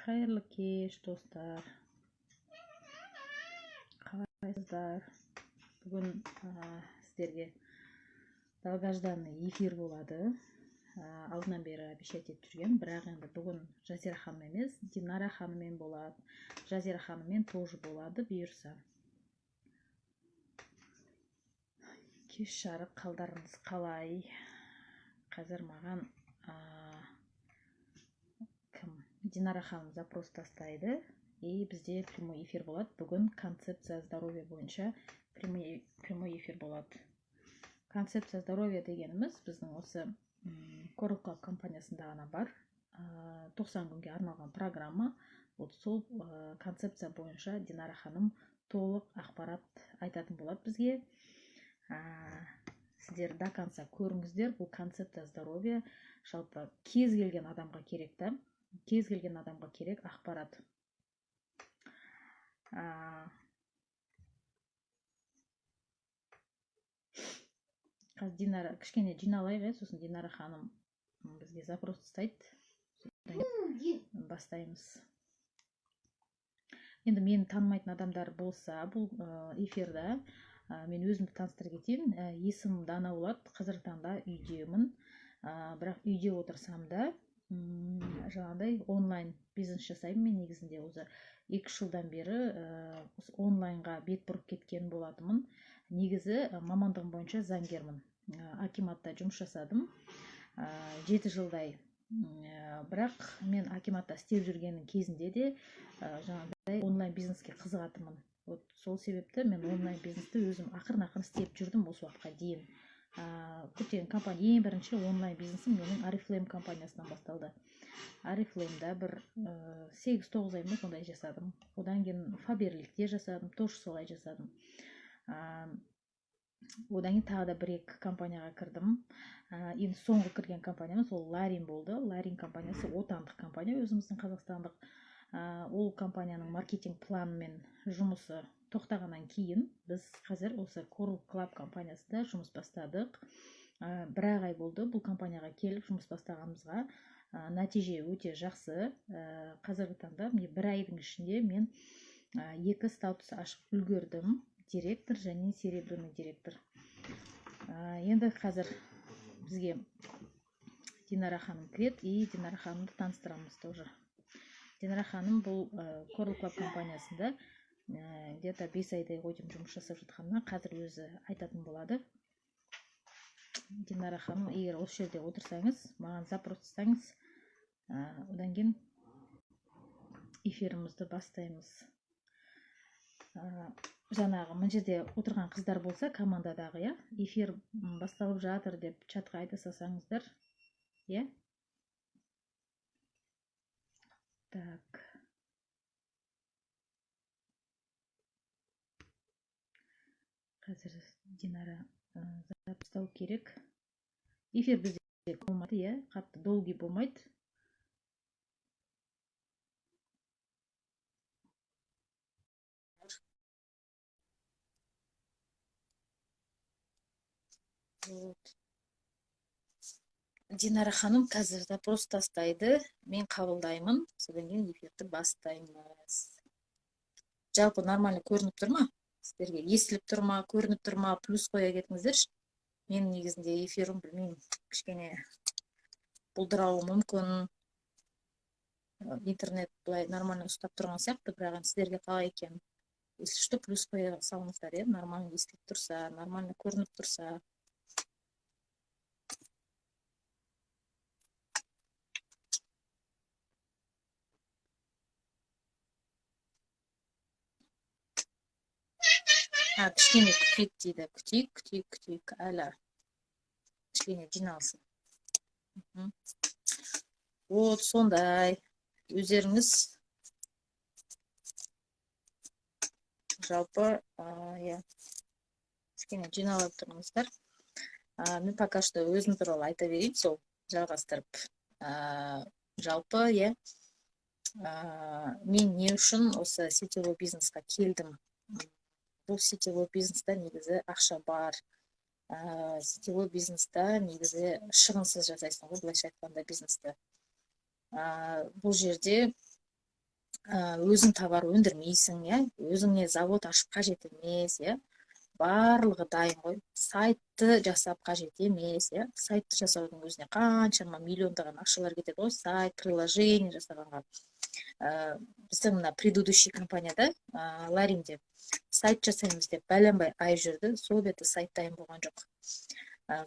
Қайырлы кеш, достар. Қалайсыздар? Бүгін сіздерге долгожданный эфир болады. Алдынан бері обещать етіп жүрген, бірақ енді бүгін Жазира ханым емес, Динара ханыммен болады. Жазира ханыммен тоже болады, бұйырса. Кеш жарық, қалдарыңыз қалай? Қазір маған Динара ханым запрос тастайды. И бізде прямой эфир болады. Бүгін концепция здоровья бойынша прямой эфир болады. Концепция здоровья дегеніміз біздің осы Coral Club компаниясында ғана бар. 90 күнге арналған программа. Вот сол концепция бойынша Динара ханым толық ақпарат айтатын болады бізге. Сіздер до конца көріңіздер. Бұл концепция здоровья жалпы кез келген адамға керек та. Кез келген адамға керек ақпарат. Қазір Динара кішкене жиналайық, сосын Динара ханым бізге запрос тастайды. Бастаймыз. Енді мені танымайтын адамдар болса, бұл эфирда мен өзімді таныстыра кетейін. Есімім Дана болады. Қазіргі таңда үйдемін. Бірақ үйде отырсам да жаңағыдай онлайн бизнес жасаймын. Мен негізінде өзі 2 жылдан бері онлайнға бет бұрып кеткен болатымын. Негізі мамандығым бойынша заңгермін. Акиматта жұмыс жасадым 7 жылдай. Бірақ мен акиматта істеп жүргеннің кезінде де жаңағыдай онлайн бизнеске қызығатымын. Вот сол себепті мен онлайн бизнесті өзім ақырын істеп жүрдім осы уақытқа дейін. Көптеген компания, ең бірінші онлайн бизнесім менің Oriflame компаниясынан басталды. Oriflame'да бір 8-9 ай сондай жасадым. Одан кейін Faberlic'те жасадым, тоже солай жасадым. Одан кейін тағы да 1-2 компанияға кірдім. Енді соңғы кірген компаниямыз ол Larin болды. Larin компаниясы отандық компания, өзіміздің қазақстандық. Ол компанияның маркетинг планымен жұмысы тоқтағаннан кейін біз қазір осы Coral Club компаниясында жұмыс бастадық. 1 ай болды бұл компанияға келіп жұмыс бастағанымызға. Нәтиже өте жақсы. Қазіргі таңда 1 айдың ішінде мен 2 статус ашып үлгердім. Директор және серебряный директор. Енді қазір бізге Динара ханым кіреді, и Динара ханымды таныстырамыз тоже. Динара ханым бұл Coral Club компаниясында где-то 5 айдай қойдым жұмыс жасап жатқанына, қазір өзі айтатын болады. Динара ханым, егер осы жерде отырсаңыз, маған запрос тастаңыз, одан кейін эфирімізді бастаймыз. Жаңағы мына жерде отырған қыздар болса, командадағы, эфир басталып жатыр деп чатқа айта салсаңыздар. Так. Қазір Динара запустау керек. Эфир бізде болмайды, қатты долгий болмайды. Динара ханым қазір запрос тастайды. Мен қабылдаймын. Содан кейін эфирді бастаймыз. Жалпы нормально көрініп тұр ма? Сіздерге естіліп тұр ма, көрініп тұр ма? Плюс қоя кетіңіздерші. Мен негізінде эфирім білмеймін, кішкене бұлдырауы мүмкін. Интернет бұлай нормально ұстап тұрған сияқты, бірақ сіздерге қалай екен? Если что, плюс қоя салыңыздар, нормально естіліп тұрса, нормально көрініп тұрса. Кішкене күтейік дейді. Күтейік, әлі. Кішкене жиналсын. Вот, сондай. Өздеріңіз жалпы, кішкене жиналып тұрыңыздар. Мен пока что өзім туралы айта берейін, сол жалғастырып. Жалпы, мен не үшін осы сетевой бизнесқа келдім? Бұл сетевой бизнеста негізі ақша бар. Сетевой бизнеста негізі шығынсыз жасайсың ғой, былайша айтқанда бизнесті. Бұл жерде өзің товар өндірмейсің, иә, өзіңе завод ашып қажет емес, иә, барлығы дайын ғой, сайтты жасап қажет емес, иә, сайтты жасаудың өзіне қаншама миллиондаған ақшалар кетеді ғой, сайт, приложение жасағанға. Біздің мына предыдущий компанияда ларинде сайт жасаймыз деп бәленбай ай жүрді, сол беті сайт дайын болған жоқ.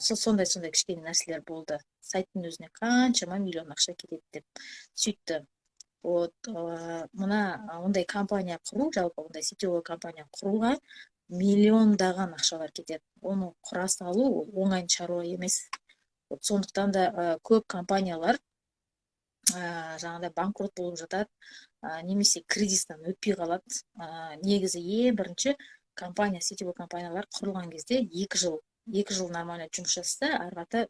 Сондай кішкене нәрселер болды, сайттың өзіне қаншама миллион ақша кетеді деп сөйтті. Вот мына ондай компания құру, жалпы ондай сетевой компания құруға миллиондаған ақшалар кетеді. Оны құра салу оңай шаруа емес. Вот сондықтан да көп компаниялар жаңағыдай банкрот болып жатады, немесе кризистан өтпей қалады. Негізі ең бірінші компания, сетевой компаниялар құрылған кезде 2 жыл нормально жұмыс жасаса, ары қарата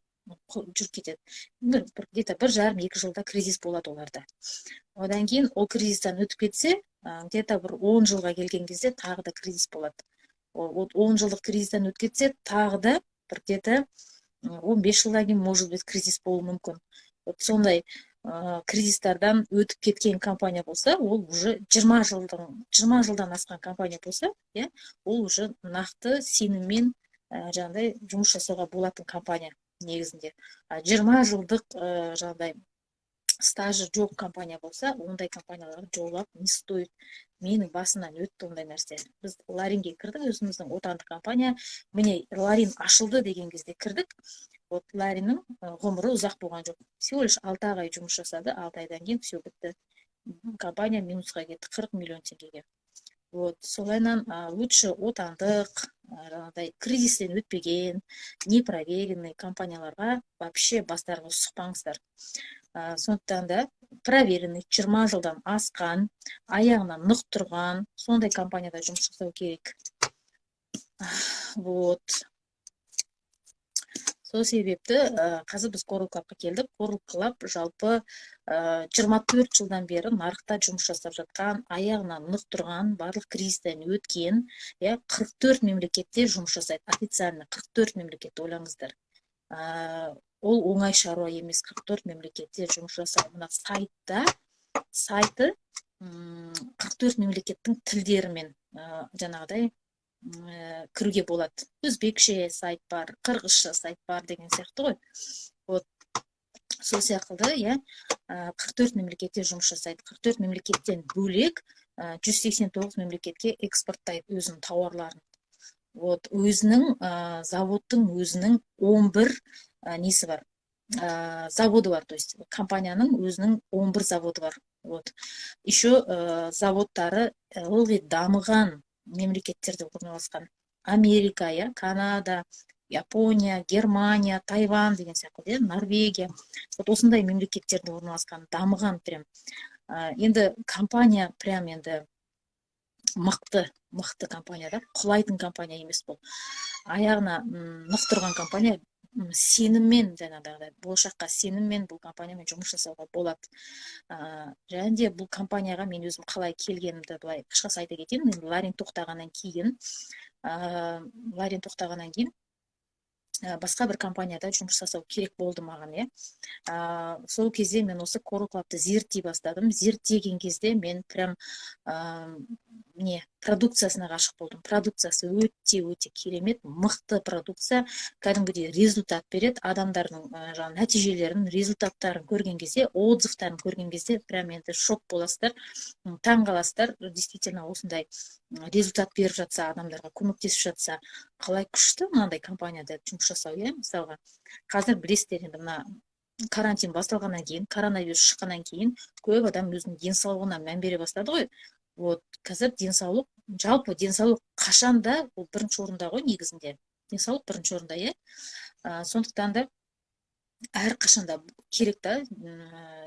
жүріп кетеді. Где-то 1,5-2 жылда кризис болады оларда. Одан кейін ол кризистан өтіп кетсе, где-то бір 10 жылға келген кезде тағы да кризис болады. 10 жылдық кризистан өтіп кетсе, тағы да бір где-то 15 жылдан кейін может быть кризис болуы мүмкін. Вот сондай кризистардан өтіп кеткен компания болса, ол уже 20 жылдан асқан компания болса, иә, ол уже нақты сеніммен жаңағыдай жұмыс жасауға болатын компания негізінде. 20 жылдық жаңағыдай стажы жоқ компания болса, ондай компанияларға жолап не стоит. Менің басымнан өтті ондай нәрсе. Біз Ларинге кірдік, өзіміздің отандық компания. Міне Ларин ашылды деген кезде кірдік. Вот Лариннің ғұмыры ұзақ болған жоқ. Всего лишь 6 ай жұмыс жасады, 6 айдан кейін все бітті. Компания минусқа кетті 40 миллион теңгеге. Вот солайнан лучше отандық, кризистен өтпеген, непроверенный компанияларға вообще бастарыңыз шықпаңыздар. Сондықтан да проверенный, 20 жылдан асқан, аяғынан нық тұрған, сондай компанияда жұмыс жасау керек. Вот. Сол себепті қазір біз Coral Clubқа келдік. Coral Club жалпы 24 жылдан бері нарықта жұмыс жасап жатқан, аяғынан нық тұрған, барлық кризистен өткен, 44 мемлекетте жұмыс жасайды. Официально 44 мемлекетте, ойлаңыздар. Ол оңай шаруа емес, 44 мемлекетте жұмыс жасау. Мына сайты 44 мемлекеттің тілдерімен жаңағыдай кіруге болады. Өзбекше сайт бар, қырғызша сайт бар деген сияқты ғой. Вот сол сияқты, 44 мемлекетте жұмыс жасайды. 44 мемлекеттен бөлек 189 мемлекетке экспорттайды өзінің тауарларын. Вот өзінің заводтың өзінің 11 несі бар, заводы бар, то есть компанияның өзінің 11 заводы бар. Вот. Еще заводтары ылғи дамыған мемлекеттерде орналасқан. Америка, Канада, Япония, Германия, Тайвань деген сияқты, Норвегия. Вот осындай мемлекеттерде орналасқан, дамыған прям. Енді компания прям енді мықты компания да, құлайтын компания емес бұл. Аяғына нық тұрған компания, сеніммен, жаңағыдай болашаққа сеніммен бұл компаниямен жұмыс жасауға болады. Және де бұл компанияға мен өзім қалай келгенімді былай қысқаша айта кетейін. Ларин тоқтағаннан кейін басқа бір компанияда жұмыс жасау керек болды маған, сол кезде мен осы Coral Club'ты зерттей бастадым. Зерттеген кезде мен прям продукциясына ғашық болдым. Продукциясы өте керемет, мықты продукция, кәдімгідей результат береді. Адамдардың нәтижелерін, результаттарын көрген кезде, отзывтарын көрген кезде прям енді шок боласыздар, таң қаласыздар. Действительно осындай результат беріп жатса, адамдарға көмектесіп жатса, қалай күшті мынандай компанияда жұмыс жасау, мысалға. Қазір білесіздер, енді мына карантин басталғаннан кейін, коронавирус шыққаннан кейін, көп адам өзінің денсаулығына мән бере бастады ғой. Вот қазір денсаулық, жалпы денсаулық қашанда ол бірінші орында ғой негізінде. Денсаулық бірінші орында, сондықтан да әр қашанда керек та,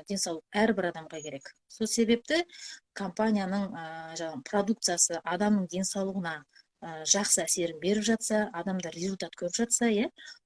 денсаулық әрбір адамға керек. Сол себепті компанияның продукциясы адамның денсаулығына жақсы әсерін беріп жатса, адамдар результат көріп жатса,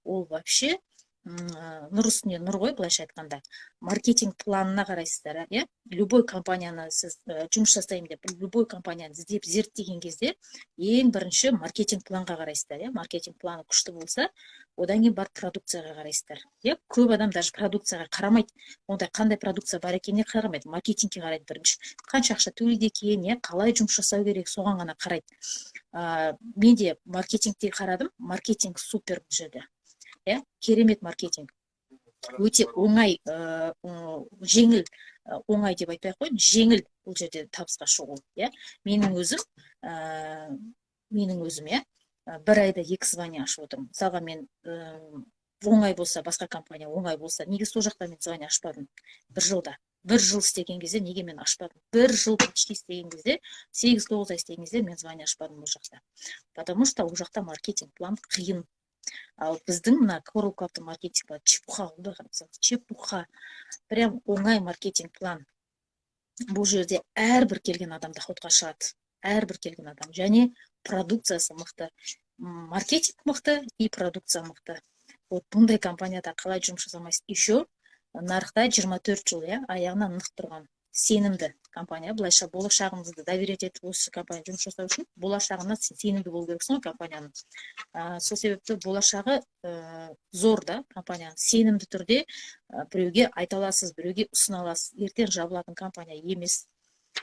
ол вообще нұр үстіне нұр ғой, былайша айтқанда. Маркетинг планына қарайсыздар, иә. Любой компанияны сіз жұмыс жасаймын деп, любой компанияны іздеп зерттеген кезде ең бірінші маркетинг планға қарайсыздар, иә. Маркетинг планы күшті болса, одан кейін барып продукцияға қарайсыздар, иә. Көп адам даже продукцияға қарамайды, онда қандай продукция бар екеніне қарамайды, маркетингке қарайды бірінші. Қанша ақша төлейді екен, иә, қалай жұмыс жасау керек, соған ғана қарайды. Мен де маркетингте қарадым, маркетинг супер бұл жерде. Керемет маркетинг. Өте оңай, жеңіл, оңай деп айтпай ақ қояйын, жеңіл бұл жерде табысқа шығу. Менің өзім, бір айда 2 звание ашып отырмын. Мысалға мен оңай болса, басқа компания оңай болса, неге сол жақта мен звание ашпадым? Бір жылда. Бір жыл істеген кезде неге мен ашпадым? Бір жыл почти істеген кезде, 8-9 ай істеген кезде мен звание ашпадым ол жақта. Потому что ол жақта маркетинг план қиын. Ал біздің мына Coral маркетинг план чепуха, чепуха. Прям оңай маркетинг план. Бұл жерде әрбір келген адам доходқа шығады. Әрбір келген адам. Және продукциясы мықты. Маркетинг мықты и продукция мықты. Вот бұндай компанияда қалай жұмыс жасамайсыз? Еще нарықта 24 жыл, аяғына нық тұрған сенімді компания. Былайша болашағыңызды доверять етіп осы компания жұмыс жасау үшін болашағына сенімді болу керексің ғой компанияның. Сол себепті болашағы зор да компанияның. Сенімді түрде біреуге айта аласыз, біреуге ұсына аласыз. Ертең жабылатын компания емес.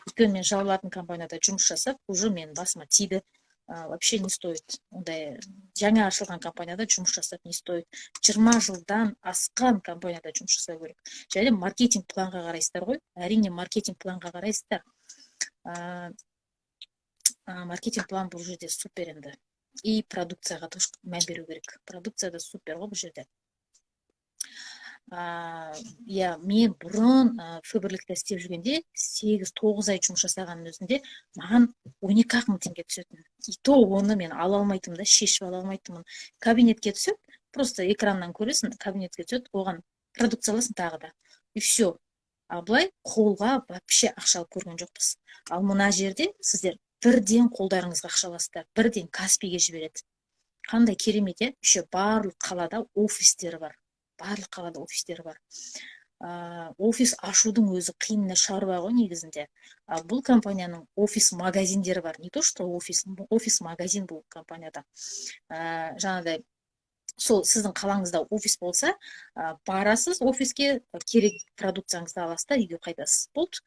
Өйткені мен жабылатын компанияда жұмыс жасап, уже мен басыма тиді. Вообще не стоит. Ондай жаңа ашылған компанияда жұмыс жасап не стоит. 20 жылдан асқан компанияда жұмыс жасау керек. Және маркетинг планға қарайсыздар ғой. Әрине маркетинг планға қарайсыздар. Маркетинг план бұл жерде супер енді. И продукцияға мән беру керек. Продукция да супер ғой бұл жерде. Мен бұрын фаберлікте істеп жүргенде 8-9 ай жұмыс жасағанның өзінде маған 12 мың теңге түсетін. И то оны мен ала алмайтынмын да, шешіп ала алмайтынмын. Кабинетке түсіп, просто экраннан көресің, кабинетке түсіп, оған продукцияласын тағы да. И все. А былай қолға вообще ақша алып көрген жоқпыз. Ал мына жерде сіздер бірден қолдарыңызға ақша аласыздар, бірден Каспиге жібереді. Қандай керемет, еще барлық қалада офистері бар. Барлық қалада офистері бар. Офис ашудың өзі қиынна шаруа ғой негізінде. Бұл компанияның офис-магазиндері бар. Не то, что офис-магазин бұл компанияда. Жаңағыдай, сол сіздің қалаңызда офис болса, барасыз офиске, керек продукцияңызды аласыз, үйге қайтасыз. Болды.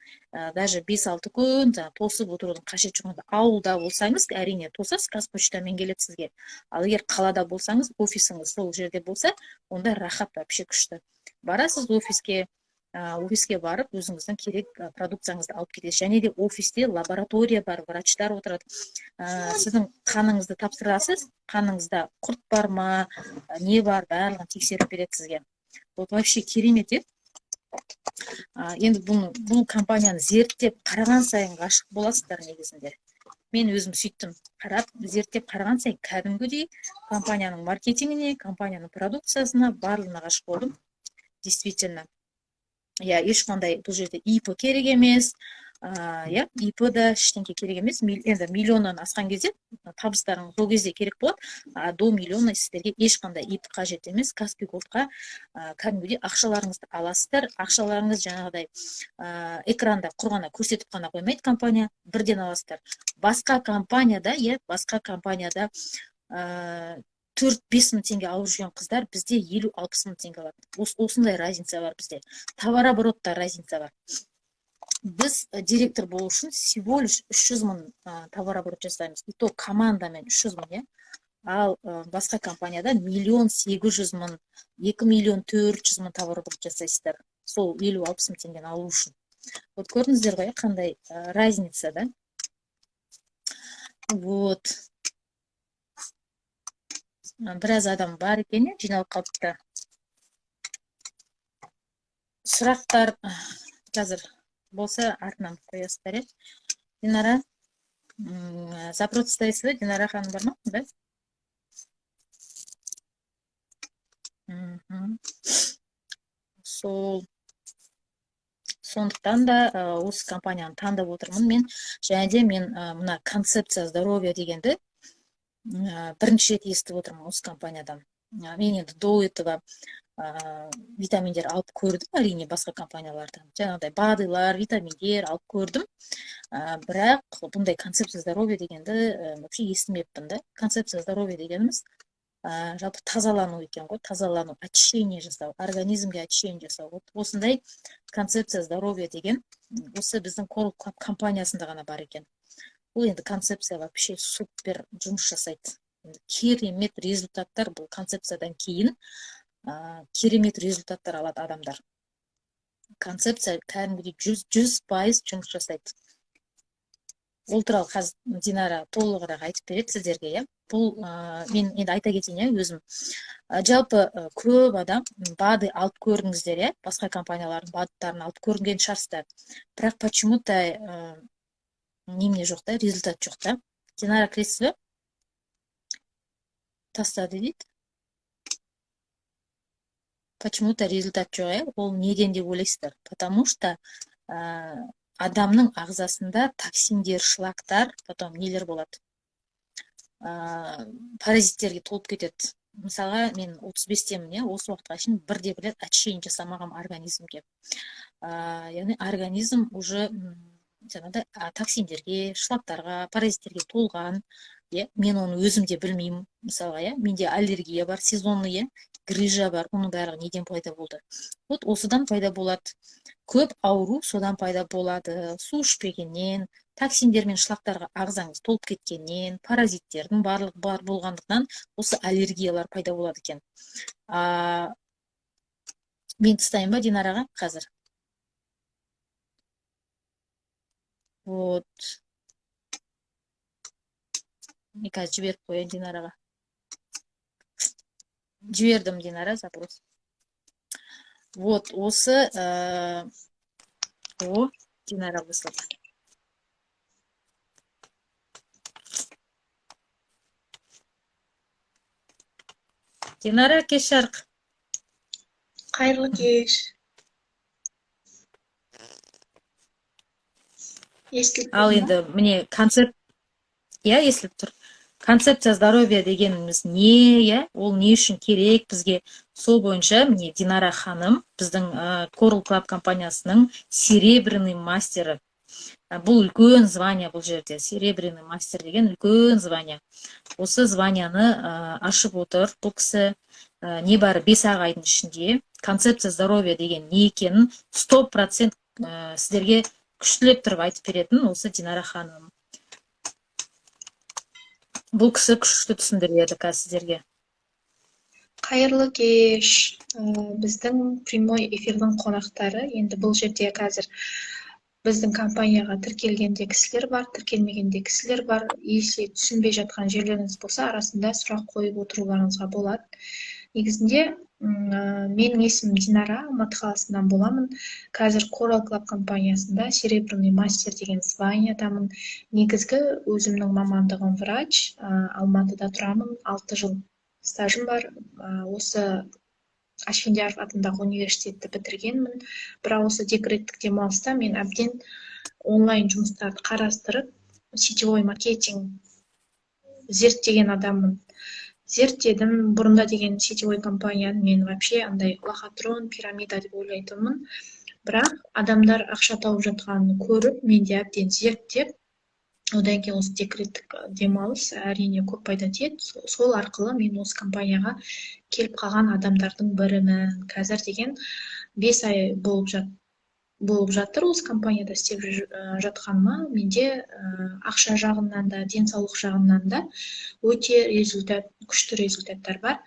Даже 5-6 күн тосып отырудың қажеті жоқ. Ауылда болсаңыз, әрине тосасыз, қазпочтамен келеді сізге. Ал егер қалада болсаңыз, офисіңіз сол жерде болса, онда рахат вообще күшті. Барасыз офиске барып, өзіңіздің керек продукцияңызды алып кетесіз. Және де офисте лаборатория бар, врачтар отырады. Сіздің қаныңызды тапсырасыз, қаныңызда құрт бар ма, не бар, барлығын тексеріп береді сізге. Вот вообще керемет. Енді бұл компанияны зерттеп қараған сайын ғашық боласыздар негізінде. Мен өзім сөйттім, қарап, зерттеп қараған сайын кәдімгідей компанияның маркетингіне, компанияның продукциясына барлығына ғашық болдым. Действительно. Ешқандай бұл жерде ИП керек емес. ИП да ештеңке керек емес. Енді миллионнан асқан кезде табыстарың сол кезде керек болады. До миллиона сіздерге ешқандай ИП қажет емес. Каспи Голдқа кәдімгідей ақшаларыңызды аласыздар. Ақшаларыңыз жаңағыдай экранда құрғана көрсетіп қана қоймайды компания, бірден аласыздар. Басқа компанияда 4-5 мың теңге алып жүрген қыздар бізде 50-60 мың теңге алады. Осындай разница бар бізде. Товарооборотта разница бар. Біз директор болу үшін всего лишь 300 мың товарооборот жасаймыз. И то командамен 300 мың, Ал басқа компанияда 1,8 миллион, 2,4 миллион товарооборот жасайсыздар. Сол 50-60 мың теңгені алу үшін. Вот көрдіңіздер ғой, қандай разница, да? Вот. Біраз адам бар екен, жиналып қалыпты. Сұрақтар қазір болса артынан қоясыздар. Динара, запрос ұстайсыз ба? Динара ханым бар ма? Да? Сондықтан да осы компанияны таңдап отырмын мен. Және де мен мына концепция здоровья дегенді бірінші рет естіп отырмын осы компаниядан. Мен енді до этого витаминдер алып көрдім, әрине басқа компаниялардан. Жаңағыдай БАДылар, витаминдер алып көрдім. Бірақ бұндай концепция здоровья дегенді вообще естімеппін да. Концепция здоровья дегеніміз жалпы тазалану екен ғой, тазалану, очищение жасау, организмге очищение жасау. Вот осындай концепция здоровья деген осы біздің Coral Club компаниясында ғана бар екен. Бұл енді концепция вообще супер жұмыс жасайды. Керемет результаттар бұл концепциядан кейін керемет результаттар алады адамдар. Концепция кәдімгідей 100% жұмыс жасайды. Ол туралы қазір Динара толығырақ айтып береді сіздерге, иә. Бұл мен енді айта кетейін, өзім. Жалпы көп адам БАДы алып көрдіңіздер, иә. Басқа компаниялардың БАДтарын алып көрінген шығарсыздар. Бірақ почему-то немене жоқ та, результат жоқ та. Динара кіресіз бе? Тастады дейді. Почему-то результат жоқ, иә. Ол неден деп ойлайсыздар? Потому что адамның ағзасында токсиндер, шлактар, потом нелер болады. Паразиттерге толып кетеді. Мысалға, мен 35-темін, осы уақытқа шейін бірде білет очищение жасамағам организмге. Яғни организм уже жаңағыдай токсиндерге, шлактарға, паразиттерге толған. Мен оны өзімде білмеймін. Мысалға, менде аллергия бар, сезонный, грыжа бар, оның бәрі неден пайда болды. Вот осыдан пайда болады. Көп ауру содан пайда болады. Су ішпегеннен, токсиндер мен шлактарға ағзаңыз толып кеткеннен, паразиттердің барлық бар болғандықтан осы аллергиялар пайда болады екен. Мен тастайын ба Динараға қазір? Вот. Мен қазір жіберіп қояйын Динараға. Жібердім Динара, запрос. Вот, осы Динара выслала. Динара, кеш жарық. Қайырлы кеш. Ал енді міне естіліп тұр. Концепция здоровья дегеніміз не, ол не үшін керек бізге? Сол бойынша міне Динара ханым біздің Coral Club компаниясының серебряный мастері. Бұл үлкен звание бұл жерде. Серебряный мастер деген үлкен звание. Осы званияны ашып отыр. Бұл кісі небары 5 айдың ішінде концепция здоровья деген не екенін 100% сіздерге күштілеп тұрып айтып беретін осы Динара ханым. Бұл кісі күшті түсіндіреді сіздерге. Қайырлы кеш. Біздің прямой эфирдің қонақтары. Енді бұл жерде қазір біздің компанияға тіркелгенде кісілер бар, тіркелмегенде кісілер бар. Если түсінбей жатқан жерлеріңіз болса, арасында сұрақ қойып отыруларыңызға болады. Негізінде менің есімім Динара, Алматы қаласынан боламын. Қазір Coral Club компаниясында серебряный мастер деген званиядамын. Негізгі өзімнің мамандығым врач. Алматыда тұрамын, 6 жыл стажым бар. Осы Ашфендияров атындағы университетті бітіргенмін. Бірақ осы декреттік демалыста мен әбден онлайн жұмыстарды қарастырып, сетевой маркетинг зерттеген адаммын. Зерттедім, бұрында деген сетевой компанияны мен вообще андай лохотрон, пирамида деп ойлайтынмын. Бірақ адамдар ақша тауып жатқанын көріп, мен де әбден зерттеп, одан кейін осы декреттік демалыс әрине көп пайда тиеді. Сол арқылы мен осы компанияға келіп қалған адамдардың бірімін. Қазір деген 5 ай болып жатыр осы компанияда істеп жатқаныма. Менде ақша жағынан да, денсаулық жағынан да өте күшті результаттар бар.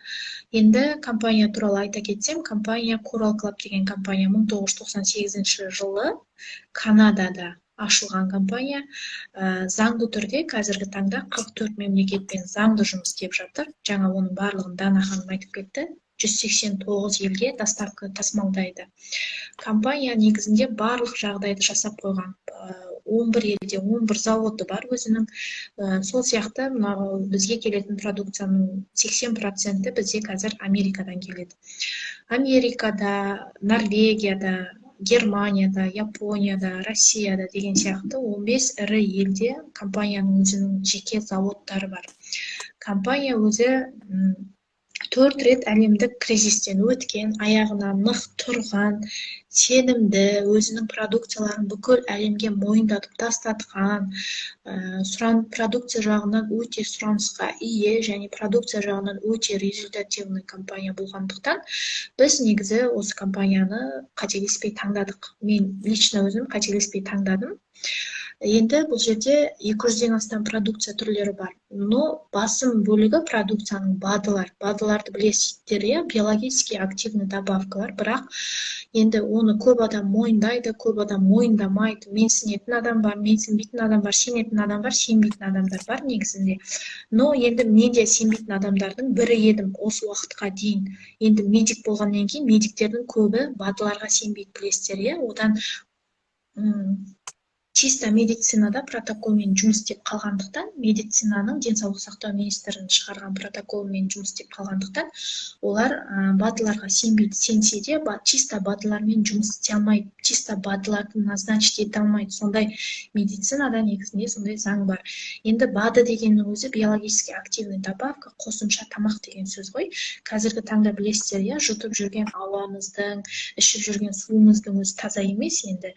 Енді компания туралы айта кетсем, компания Coral Club деген компания 1998 жылы Канадада ашылған компания. Заңды түрде қазіргі таңда 44 мемлекетпен заңды жұмыс істеп жатыр. Жаңа оның барлығын Дана ханым айтып кетті. 189 елге доставка тасымалдайды. Компания негізінде барлық жағдайды жасап қойған. 11 елде 11 заводы бар өзінің. Сол сияқты бізге келетін продукцияның 80% бізде қазір Америкадан келеді. Америкада, Норвегияда, Германияда, Японияда, Россияда деген сияқты 15 ірі елде компанияның өзінің жеке заводтары бар. Компания өзі төрт рет әлемдік кризистен өткен, аяғына нық тұрған, сенімді, өзінің продукцияларын бүкіл әлемге мойындатып тастатқан, продукция жағынан өте сұранысқа ие және продукция жағынан өте результативный компания болғандықтан, біз негізі осы компанияны қателеспей таңдадық. Мен лично өзім қателеспей таңдадым. Енді бұл жерде 200-ден астам продукция түрлері бар. Но басым бөлігі продукцияның БАДылар. БАДыларды білесіздер, биологически активный добавкалар, бірақ енді оны көп адам мойындайды, көп адам мойындамайды. Мен сенетін адам бар, мен сенбейтін адам бар, сенетін адам бар, сенбейтін адамдар бар негізінде. Но енді мен де сенбейтін адамдардың бірі едім осы уақытқа дейін. Енді медик болғаннан кейін медиктердің көбі БАДыларға сенбейді, білесіздер, одан чисто медицинада протоколмен жұмыс істеп қалғандықтан, медицинаның денсаулық сақтау министрінің шығарған протоколмен жұмыс істеп қалғандықтан, олар БАДыларға сенбейді. Сенсе де чисто БАДылармен жұмыс істей алмайды, чисто БАДыларды назначить ете алмайды. Сондай медицинада негізінде сондай заң бар. Енді БАДы дегеннің өзі биологически активный добавка, қосымша тамақ деген сөз ғой. Қазіргі таңда білесіздер, жұтып жүрген ауамыздың, ішіп жүрген суымыздың өзі таза емес енді.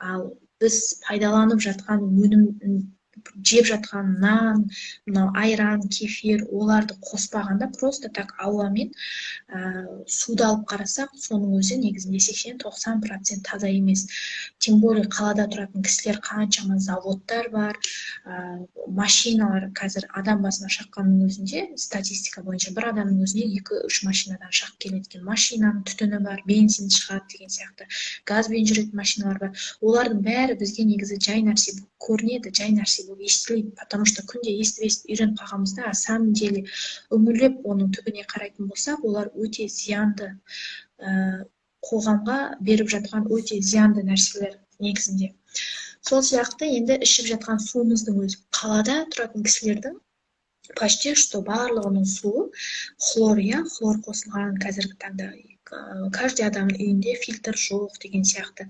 Ал біз пайдаланып жатқан өнім, жеп жатқан нан, айран, кефир, оларды қоспағанда просто так ауамен суды алып қарасақ, соның өзі негізінде 80-90% таза емес. Тем более қалада тұратын кісілер қаншама заводтар бар, машиналар қазір адам басына шаққанның өзінде, статистика бойынша бір адамның өзіне 2-3 машинадан шақ келеді. Машинаның түтіні бар, бензин шығады деген сияқты, газбен жүретін машиналар бар. Олардың бәрі бізге негізі жай нәрсе көрінеді, жай нәрсе болып естілейді, потому что күнде естіп үйреніп қалғанымызда, на самом деле үңіліп оның түбіне қарайтын болсақ, олар өте зиянды, қоғамға беріп жатқан өте зиянды нәрселер негізінде. Сол сияқты енді ішіп жатқан суымыздың өзі, қалада тұратын кісілердің почти что барлығының суы хлор, хлор қосылған. Қазіргі таңда каждый адамның үйінде фильтр жоқ деген сияқты.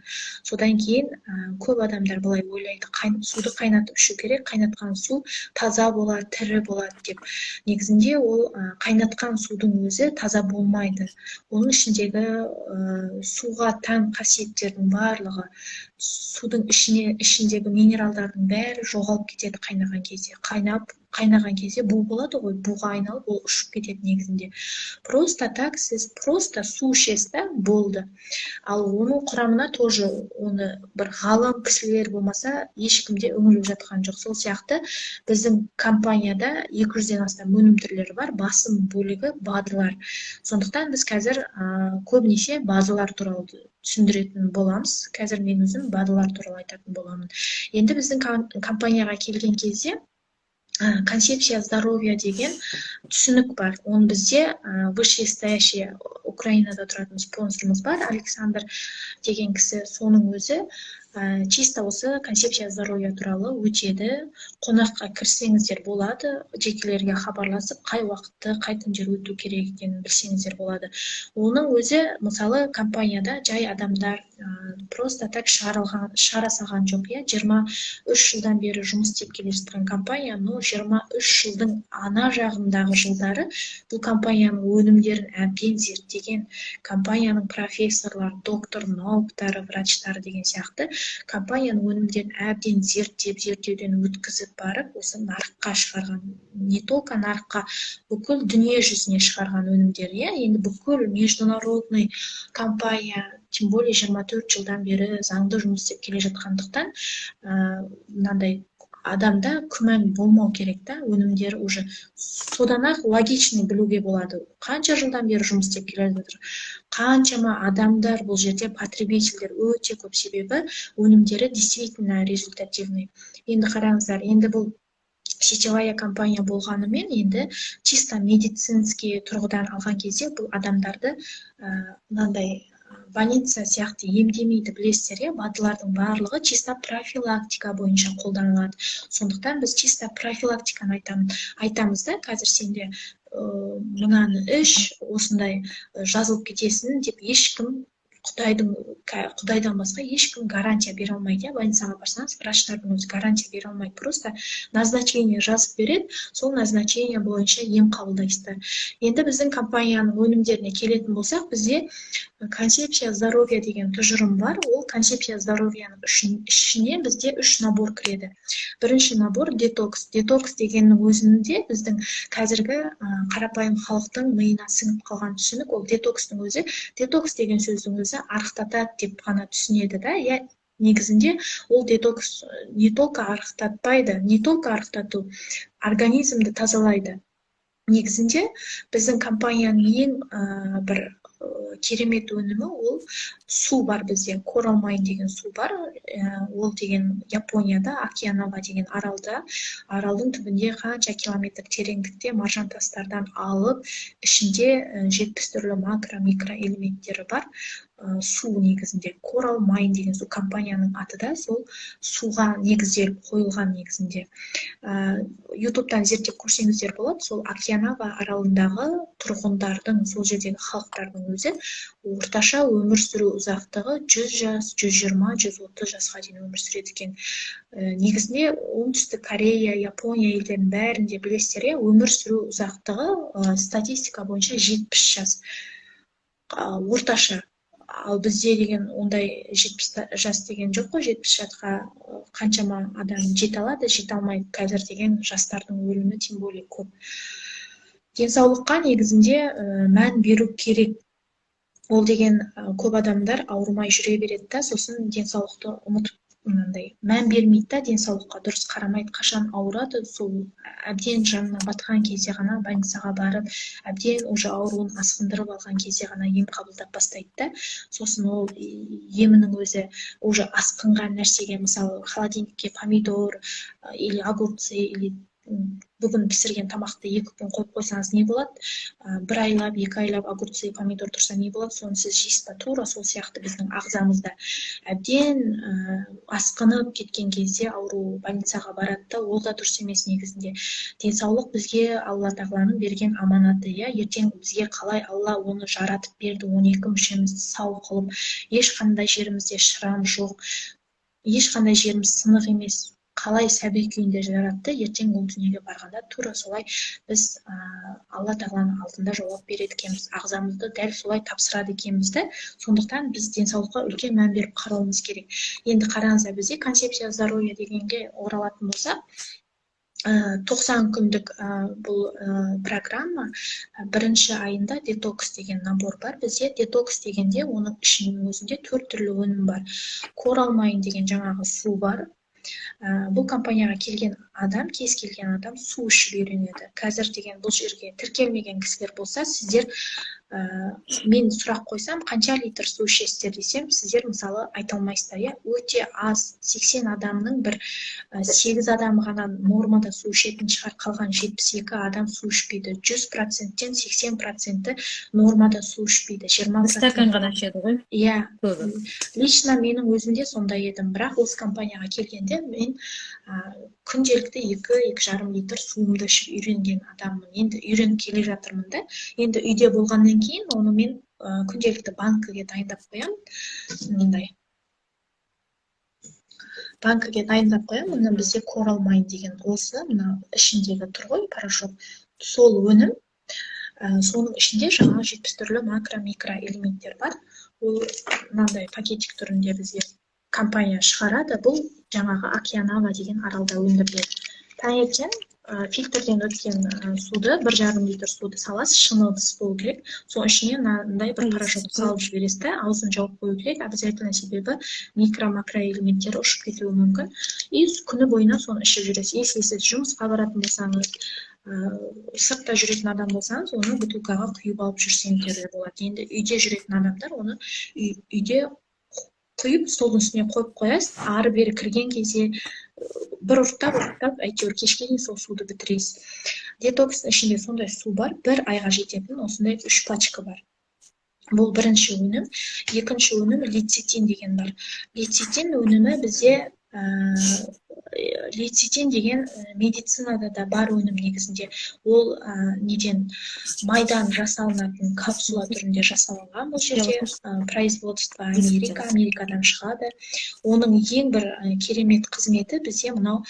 Содан кейін көп адамдар былай ойлайды, суды қайнатып ішу керек, қайнатқан су таза болады, тірі болады деп. Негізінде ол қайнатқан судың өзі таза болмайды. Оның ішіндегі суға тән қасиеттердің барлығы, судың ішіндегі минералдардың бәрі жоғалып кетеді қайнаған кезде. Қайнаған кезде бу болады ғой, буға айналып, ол ұшып кетеді негізінде. Просто так сіз просто су ішесіз, болды. Ал оның құрамына тоже оны бір ғалым кісілер болмаса ешкімде үңіліп жатқан жоқ. Сол сияқты біздің компанияда 200-ден астам өнім түрлері бар, басым бөлігі БАДылар. Сондықтан біз қазір көбінесе БАДылар туралы түсіндіретін боламыз. Қазір мен өзім БАДылар туралы айтатын боламын. Енді біздің компанияға келген кезде концепция здоровья деген түсінік бар. Оны бізде вышестоящий Украинада тұратын спонсорымыз бар, Александр деген кісі, соның өзі чисто осы концепция здоровья туралы өтеді. Қонаққа кірсеңіздер болады, жекелерге хабарласып, қай уақытты, қай күндер өту керек екенін білсеңіздер болады. Оның өзі, мысалы, компанияда жай адамдар просто так шара салған жоқ. 23 жылдан бері жұмыс істеп келе жатқан компания, но 23 жылдың ана жағындағы жылдары бұл компанияның өнімдерін әбден зерттеген, компанияның профессорлары, доктор, науктары, врачтары деген сияқты компанияның өнімдерін әбден зерттеуден өткізіп барып, осы нарыққа шығарған, не только нарыққа, бүкіл дүние жүзіне шығарған өнімдер. Енді бүкіл международный компания, тем более 24 жылдан бері заңды жұмыс істеп келе жатқандықтан, мынандай адамда күмән болмау керек та, өнімдері уже содан-ақ логичный білуге болады. Қанша жылдан бері жұмыс істеп келе жатыр, қаншама адамдар бұл жерде, потребительдер өте көп, себебі өнімдері действительно результативный. Енді қараңыздар, енді бұл сетевая компания болғанымен, енді чисто медицинский тұрғыдан алған кезде бұл адамдарды мынандай больница сияқты емдемейді, білесіздер, БАДылардың барлығы чисто профилактика бойынша қолданылады. Сондықтан біз чисто профилактиканы айтамыз да, қазір сенде мынаны іш, осындай жазылып кетесің деп ешкім құдайдан басқа ешкім гарантия бере алмайды. Больницаға барсаңыз, врачтардың өзі гарантия бере алмайды. Просто назначение жазып береді, сол назначение бойынша ем қабылдайсыздар. Енді біздің компанияның өнімдеріне келетін болсақ, бізде концепция здоровья деген тұжырым бар. Ол концепция здоровьяның ішіне бізде 3 набор кіреді. Бірінші набор детокс. Детокс дегеннің өзінде біздің қазіргі қарапайым халықтың миына сіңіп қалған түсінік, ол детокстың өзі. Детокс деген сөздің өзі арықтатады деп ғана түсінеді да. Негізінде ол детокс не только арықтатпайды, не только арықтату, организмді тазалайды. Негізінде біздің компанияның ең бір керемет өнімі ол су бар бізде. Коралмайн деген су бар. Ол деген Японияда, Окинава деген аралда, аралдың түбінде қанша километр тереңдікте маржан тастардан алып, ішінде 70 түрлі макро, микро элементтері бар. Су негізінде. Коралмайн деген су компанияның аты да сол суға негізделіп қойылған негізінде. Ютубтан зерттеп көрсеңіздер болады, сол Окинава аралындағы тұрғындардың, сол жердегі халықтардың өзі орташа өмір сүру ұзақтығы 100 жас, 120, 130 жасқа дейін өмір сүреді екен. Негізінде оңтүстік Корея, Япония елдерінің бәрінде білесіздер, өмір сүру ұзақтығы статистика бойынша 70 жас. Орташа. Ал бізде деген ондай 70 жас деген жоқ қой, 70 жасқа қаншама адам жете алады, жете алмайды. Қазір деген жастардың өлімі тем более көп. Денсаулыққа негізінде мән беру керек. Ол деген көп адамдар ауырмай жүре береді да, сосын денсаулықты ұмытып мән бермейді да, денсаулыққа дұрыс қарамайды. Қашан ауырады, сол әбден жанына батқан кезде ғана больницаға барып, әбден уже ауруын асқындырып алған кезде ғана ем қабылдап бастайды да. Сосын ол емінің өзі уже асқынған нәрсеге, мысалы холодильникке помидор или огурцы или бүгін пісірген тамақты 2 күн қойып қойсаңыз не болады? 1 айлап, 2 айлап огурцы, помидор тұрса не болады? Соны сіз жейсіз ба? Тура сол сияқты біздің ағзамызда әбден асқынып кеткен кезде ауру больницаға барады да, ол да дұрыс емес негізінде. Денсаулық бізге Алла тағаланың берген аманаты, ертең бізге қалай Алла оны жаратып берді, 12 мүшемізді сау қылып, ешқандай жерімізде шырам жоқ, ешқандай жеріміз сынық емес, қалай сәби күйінде жаратты, ертең ол дүниеге барғанда тура солай біз Алла тағаланың алдында жауап береді екенбіз, ағзамызды дәл солай тапсырады екенбіз. Сондықтан біз денсаулыққа үлкен мән беріп қарауымыз керек. Енді қараңыздар, бізде концепция здоровья дегенге оралатын болса, 90 күндік бұл программа, бірінші айында детокс деген набор бар. Бізде детокс дегенде оның ішінің өзінде 4 түрлі өнім бар. Коралмайн деген жаңағы су бар. Бұл компанияға келген адам, кез келген адам су ішіп үйренеді. Қазір деген бұл жерге тіркелмеген кісілер болса, сіздер мен сұрақ қойсам, қанша литр су ішесіздер десем, сіздер мысалы айта алмайсыздар. Өте аз, 80 адамның бір 8 адам ғана нормада су ішетін шығар, қалған 72 адам су ішпейді. 100%-тен 80% нормада су ішпейді. 20% стакан ғана ішеді ғой? Иә. Лично менің өзімде сондай едім, бірақ осы компанияға келгенде мен күнделікті 2-2,5 литр суымды ішіп үйренген адаммын. Енді үйреніп келе жатырмын да. Енді үйде болғаннан кейін оны мен күнделікті банкіге дайындап қоямын. Банкіге дайындап қоямын. Мына бізде Коралмайн деген осы, мына ішіндегі тұр ғой, порошок. Сол өнім, соның ішінде жаңа 70 түрлі макро, микро элементтер бар. Ол мынандай пакетик түрінде бізге компания шығарады. Бұл жаңағы Окинава деген аралда өндіріледі. Таңертең фильтрден өткен суды, 1,5 литр суды саласыз, шыны ыдыс болу керек. Соның ішіне мынандай бір порошок салып жібересіз, аузын жауып қою керек. Обязательно, себебі микро-макро элементтері ұшып кетуі мүмкін. И күні бойына соны ішіп жүресіз. Если сіз жұмысқа баратын болсаңыз, сыртта жүретін адам болсаңыз, оны бутылкаға құйып алып жүрсеңіздер де болады. Енді үйде жүретін адамдар оны үйде құйып, столдың үстіне қойып қоясыз, ары бері кірген кезде бір ұрттап, әйтеуір кешке дейін сол суды бітіресіз. Детокс ішінде сондай су бар, 1 айға жететін осындай 3 пачка бар. Бұл бірінші өнім. Екінші өнім лецитин деген бар. Лецитин өнімі бізде лецитин деген медицинада да бар өнім негізінде. Ол неден майдан жасалынатын капсула түрінде жасалынған бұл жерде. Производство Америкадан шығады. Оның ең бір керемет қызметі бізде мынау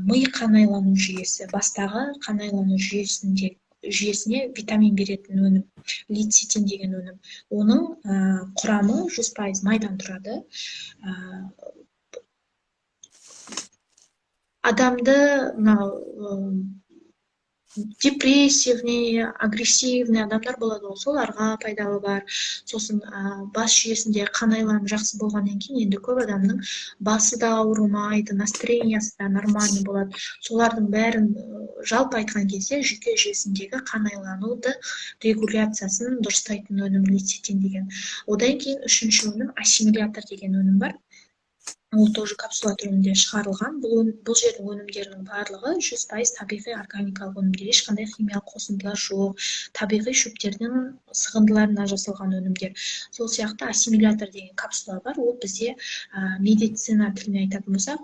ми қан айлану жүйесі, бастағы қан айлану жүйесіне витамин беретін өнім, лецитин деген өнім. Оның құрамы 100% майдан тұрады. Адамды депрессивный, агрессивный адамдар болады, соларға пайдалы бар. Сосын бас жүйесінде қан айланып жақсы болғаннан кейін енді көп адамның басы да ауырмайды, настроениясы да нормальный болады. Солардың бәрін жалпы айтқан кезде жүйке жүйесіндегі қан айлануды регуляциясын дұрыстайтын өнім лецитин деген. Одан кейін үшінші өнім ассимилятор деген өнім бар. Ол тоже капсула түрінде шығарылған. Бұл жердің өнімдерінің барлығы 100% табиғи органикалық өнімдер, ешқандай химиялық қосындылар жоқ, табиғи шөптердің сығындыларынан жасалған өнімдер. Сол сияқты ассимилятор деген капсула бар. Ол бізде медицина тіліне айтатын болсақ,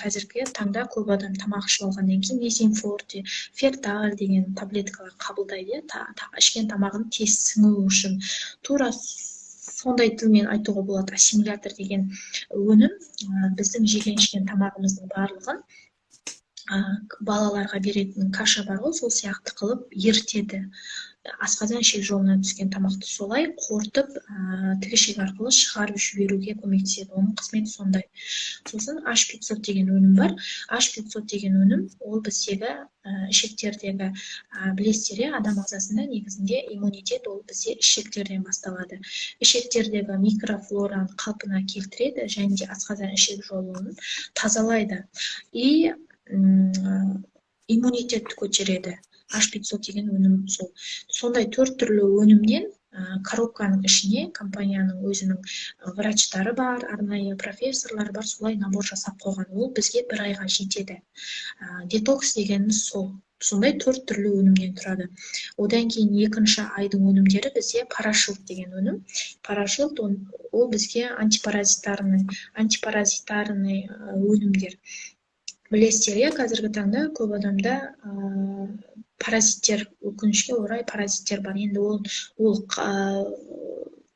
қазіргі таңда көп адам тамақ ішіп алғаннан кейін Несинфорте, Ферталь деген таблеткалар қабылдайды, ішкен тамағын тез сіңу үшін. Тура сондай тілмен айтуға болады. Ассимилятор деген өнім біздің жеген ішкен тамағымыздың барлығын балаларға беретін каша бар ғой, сол сияқты қылып ертеді. Асқазан ішек жолына түскен тамақты солай қорытып, тігішек арқылы шығарып жіберуге көмектеседі. Оның қызметі сондай. Сосын H500 деген өнім бар. H500 деген өнім ол біздегі ішектердегі білесіздер, адам ағзасында негізінде иммунитет ол бізде ішектерден басталады. Ішектердегі микрофлораны қалпына келтіреді және де асқазан ішек жолын тазалайды. И иммунитетті көтереді. H500 деген өнім сол. Сондай 4 түрлі өнімнен коробканың ішіне компанияның өзінің врачтары бар, арнайы профессорлар бар, солай набор жасап қойған. Ол бізге 1 айға жетеді. Детокс дегеніміз сол. Сондай 4 түрлі өнімден тұрады. Одан кейін екінші айдың өнімдері бізде парашют деген өнім. Парашют ол бізге антипаразитарный өнімдер. Білесіздер, қазіргі таңда көп адамда паразиттер, өкінішке орай паразиттер бар. Енді ол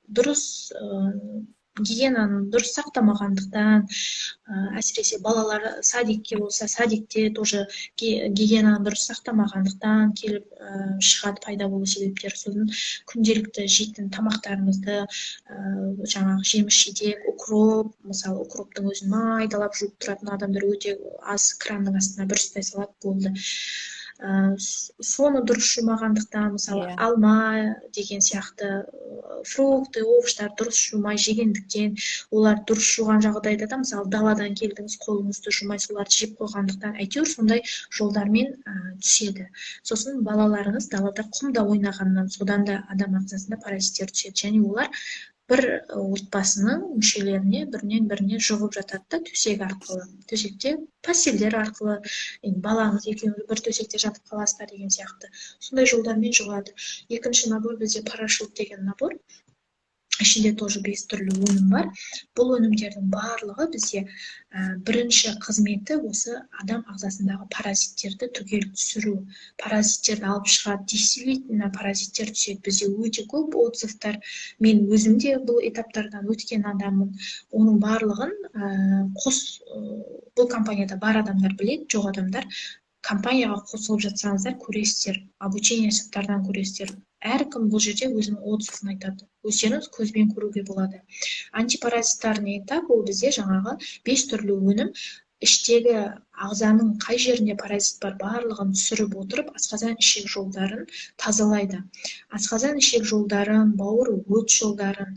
дұрыс гигиенаны дұрыс сақтамағандықтан, әсіресе балалар садикке болса, садикте тоже гигиенаны дұрыс сақтамағандықтан келіп шығады пайда болу себептері. Сосын күнделікті жейтін тамақтарымызды, жаңағы жеміс-жидек, укроп, мысалы укроптың өзін майдалап жуып тұратын адамдар өте аз, кранның астына бір ұстай салады болды. Соны дұрыс жумағандықтан, мысалы алма деген сияқты фрукты, овощтар дұрыс жумай жегендіктен, олар дұрыс жуған жағдайда да, мысалы даладан келдіңіз, қолыңызды жумай соларды жеп қойғандықтан, әйтеуір сондай жолдармен түседі. Сосын балаларыңыз далада құмда ойнағаннан, содан да адам ағзасында паразиттер түседі. Және олар бір отбасының мүшелеріне бірінен біріне жұғып жатады да, төсек арқылы. Төсекте постельдер арқылы, балаңыз екеуіңіз бір төсекте жатып қаласыздар деген сияқты. Сондай жолдармен жұғады. Екінші набор бізде парашют деген набор. Ішінде тоже 5 түрлі өнім бар. Бұл өнімдердің барлығы бізде бірінші қызметі осы адам ағзасындағы паразиттерді түгел түсіру. Паразиттерді алып шығады, действительно паразиттер түседі. Бізде өте көп отзывтар. Мен өзім де бұл этаптардан өткен адаммын. Оның барлығын бұл компанияда бар адамдар біледі, жоқ адамдар компанияға қосылып жатсаңыздар көресіздер, обучение сұрақтардан көресіздер. Әркім бұл жерде өзінің отзывын айтады. Өздеріңіз көзбен көруге болады. Антипаразитарный этап ол бізде жаңағы 5 түрлі өнім. Іштегі ағзаның қай жерінде паразит бар барлығын түсіріп отырып, асқазан ішек жолдарын тазалайды. Асқазан ішек жолдарын, бауыр өт жолдарын,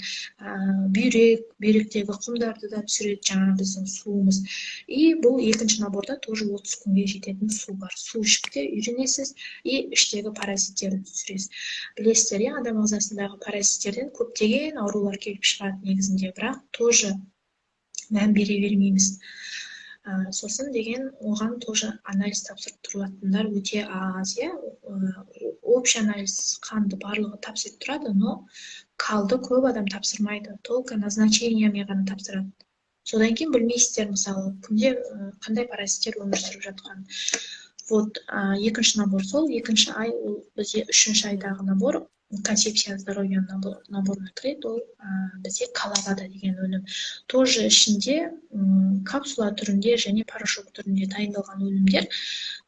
бүйректегі құмдарды да түсіреді, жаңа біздің суымыз. И бұл екінші наборда тоже 30 күнге жететін су бар. Су ішіп те үйренесіз, и іштегі паразиттерді түсіресіз. Білесіздер, адам ағзасындағы паразиттерден көптеген аурулар келіп шығады негізінде, бірақ тоже мән бере бермейміз. Сосын деген оған тоже анализ тапсырып тұрылатындар өте аз. Общий анализ қанды барлығы тапсырып тұрады, но қалды көп адам тапсырмайды. Только назначениемен ғана тапсырады. содан кейін білмейсіздер мысалы күнде қандай паразиттер өмір сүріп жатқанын. Вот екінші набор сол, екінші ай ол бізде үшінші айдағы набор концепция здоровья наборына кіреді, ол бізде калавада деген өнім. Тоже ішінде капсула түрінде және порошок түрінде дайындалған өнімдер.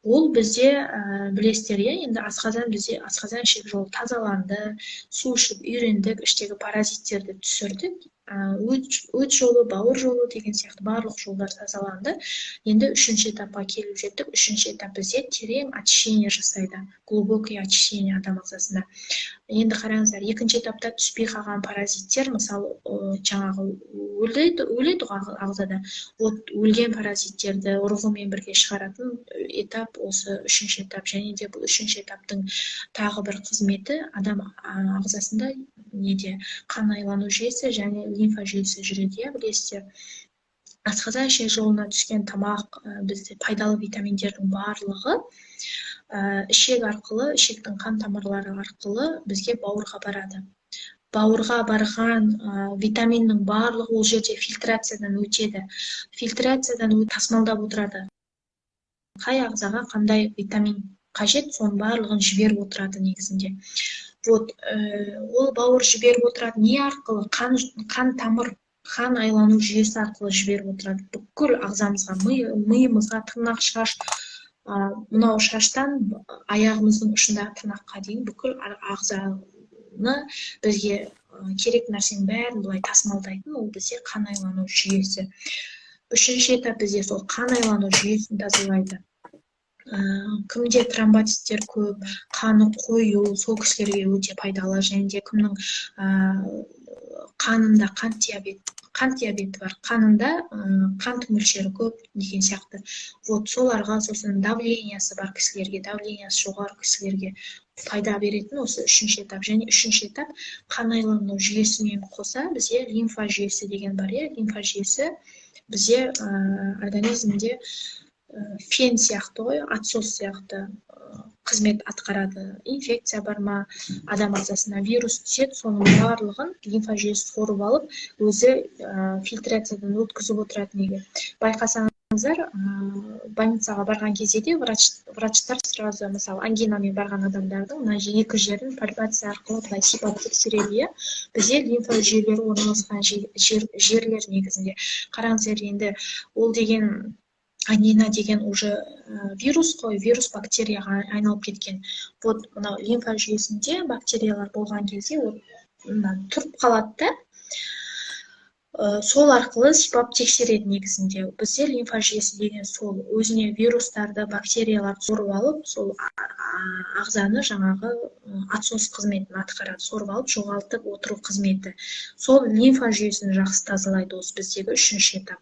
Ол бізде білесіздер, енді асқазан бізде асқазан ішек жолы тазаланды, су ішіп үйрендік, іштегі паразиттерді түсірдік, өт жолы, бауыр жолы деген сияқты барлық жолдар тазаланды. Енді үшінші этапқа келіп жеттік. Үшінші этап бізде терең очищение жасайды, глубокое очищение адам ағзасында. Енді қараңыздар, екінші этапта түспей қалған паразиттер, мысалы жаңағы өледі ғой ағзада, вот өлген паразиттерді ұрығымен бірге шығаратын этап осы үшінші этап. Және де бұл үшінші этаптың тағы бір қызметі адам ағзасында неде қан айлану жүйесі және лимфа жүйесі жүреді, білесіздер. Асқазан ішек жолына түскен тамақ, бізде пайдалы витаминдердің барлығы ішек арқылы, ішектің қан тамырлары арқылы бізге бауырға барады. Бауырға барған витаминнің барлығы ол жерде фильтрациядан өтеді. Фильтрациядан тасымалдап отырады. Қай ағзаға қандай витамин қажет, соның барлығын жіберіп отырады негізінде. Вот, ол бауыр жіберіп отырады не арқылы? Қан тамыр, қан айлану жүйесі арқылы жіберіп отырады. Бүкіл ағзамызға, миымызға, тырнақ, шаш, мынау шаштан аяғымыздың ұшындағы тырнаққа дейін бүкіл ағзаны бізге керек нәрсенің бәрін былай тасымалдайтын, ол бізде қан айлану жүйесі. Үшінші этап бізде сол қан айлану жүйесін тазалайды. Кімде тромботиттер көп, қаны қою, сол кісілерге өте пайдалы. Және де кімнің қанында қант диабеті бар, қанында қант мөлшері көп деген сияқты. Вот соларға, сосын давлениясы бар кісілерге, давлениясы жоғары кісілерге пайда беретін осы үшінші этап. Және үшінші этап қан айлану жүйесімен қоса бізде лимфа жүйесі деген бар. Лимфа жүйесі бізде организмде фен сияқты ғой, отсос сияқты қызмет атқарады. Инфекция бар ма, адам ағзасына вирус түседі, соның барлығын лимфа жүйесі сорып алып, өзі фильтрациядан өткізіп отырады. Неге? Байқасаңыздар, больницаға барған кезде де врачтар сразу, мысалы, ангинамен барған адамдардың мына екі жерін пальпация арқылы былай сипап тексереді. Бізде лимфа жүйелері орналасқан жерлер негізінде. Қараңыздар, енді ол деген ангина деген уже вирус қой, вирус бактерияға айналып кеткен. Вот мынау лимфа жүйесінде бактериялар болған кезде тұрып қалады да, сол арқылы сипап тексереді негізінде. Бізде лимфа жүйесі деген сол өзіне вирустарды, бактерияларды сорып алып, сол ағзаны жаңағы отсос қызметін атқарады, сорып алып жоғалтып отыру қызметі. Сол лимфа жүйесін жақсы тазалайды осы біздегі үшінші этап.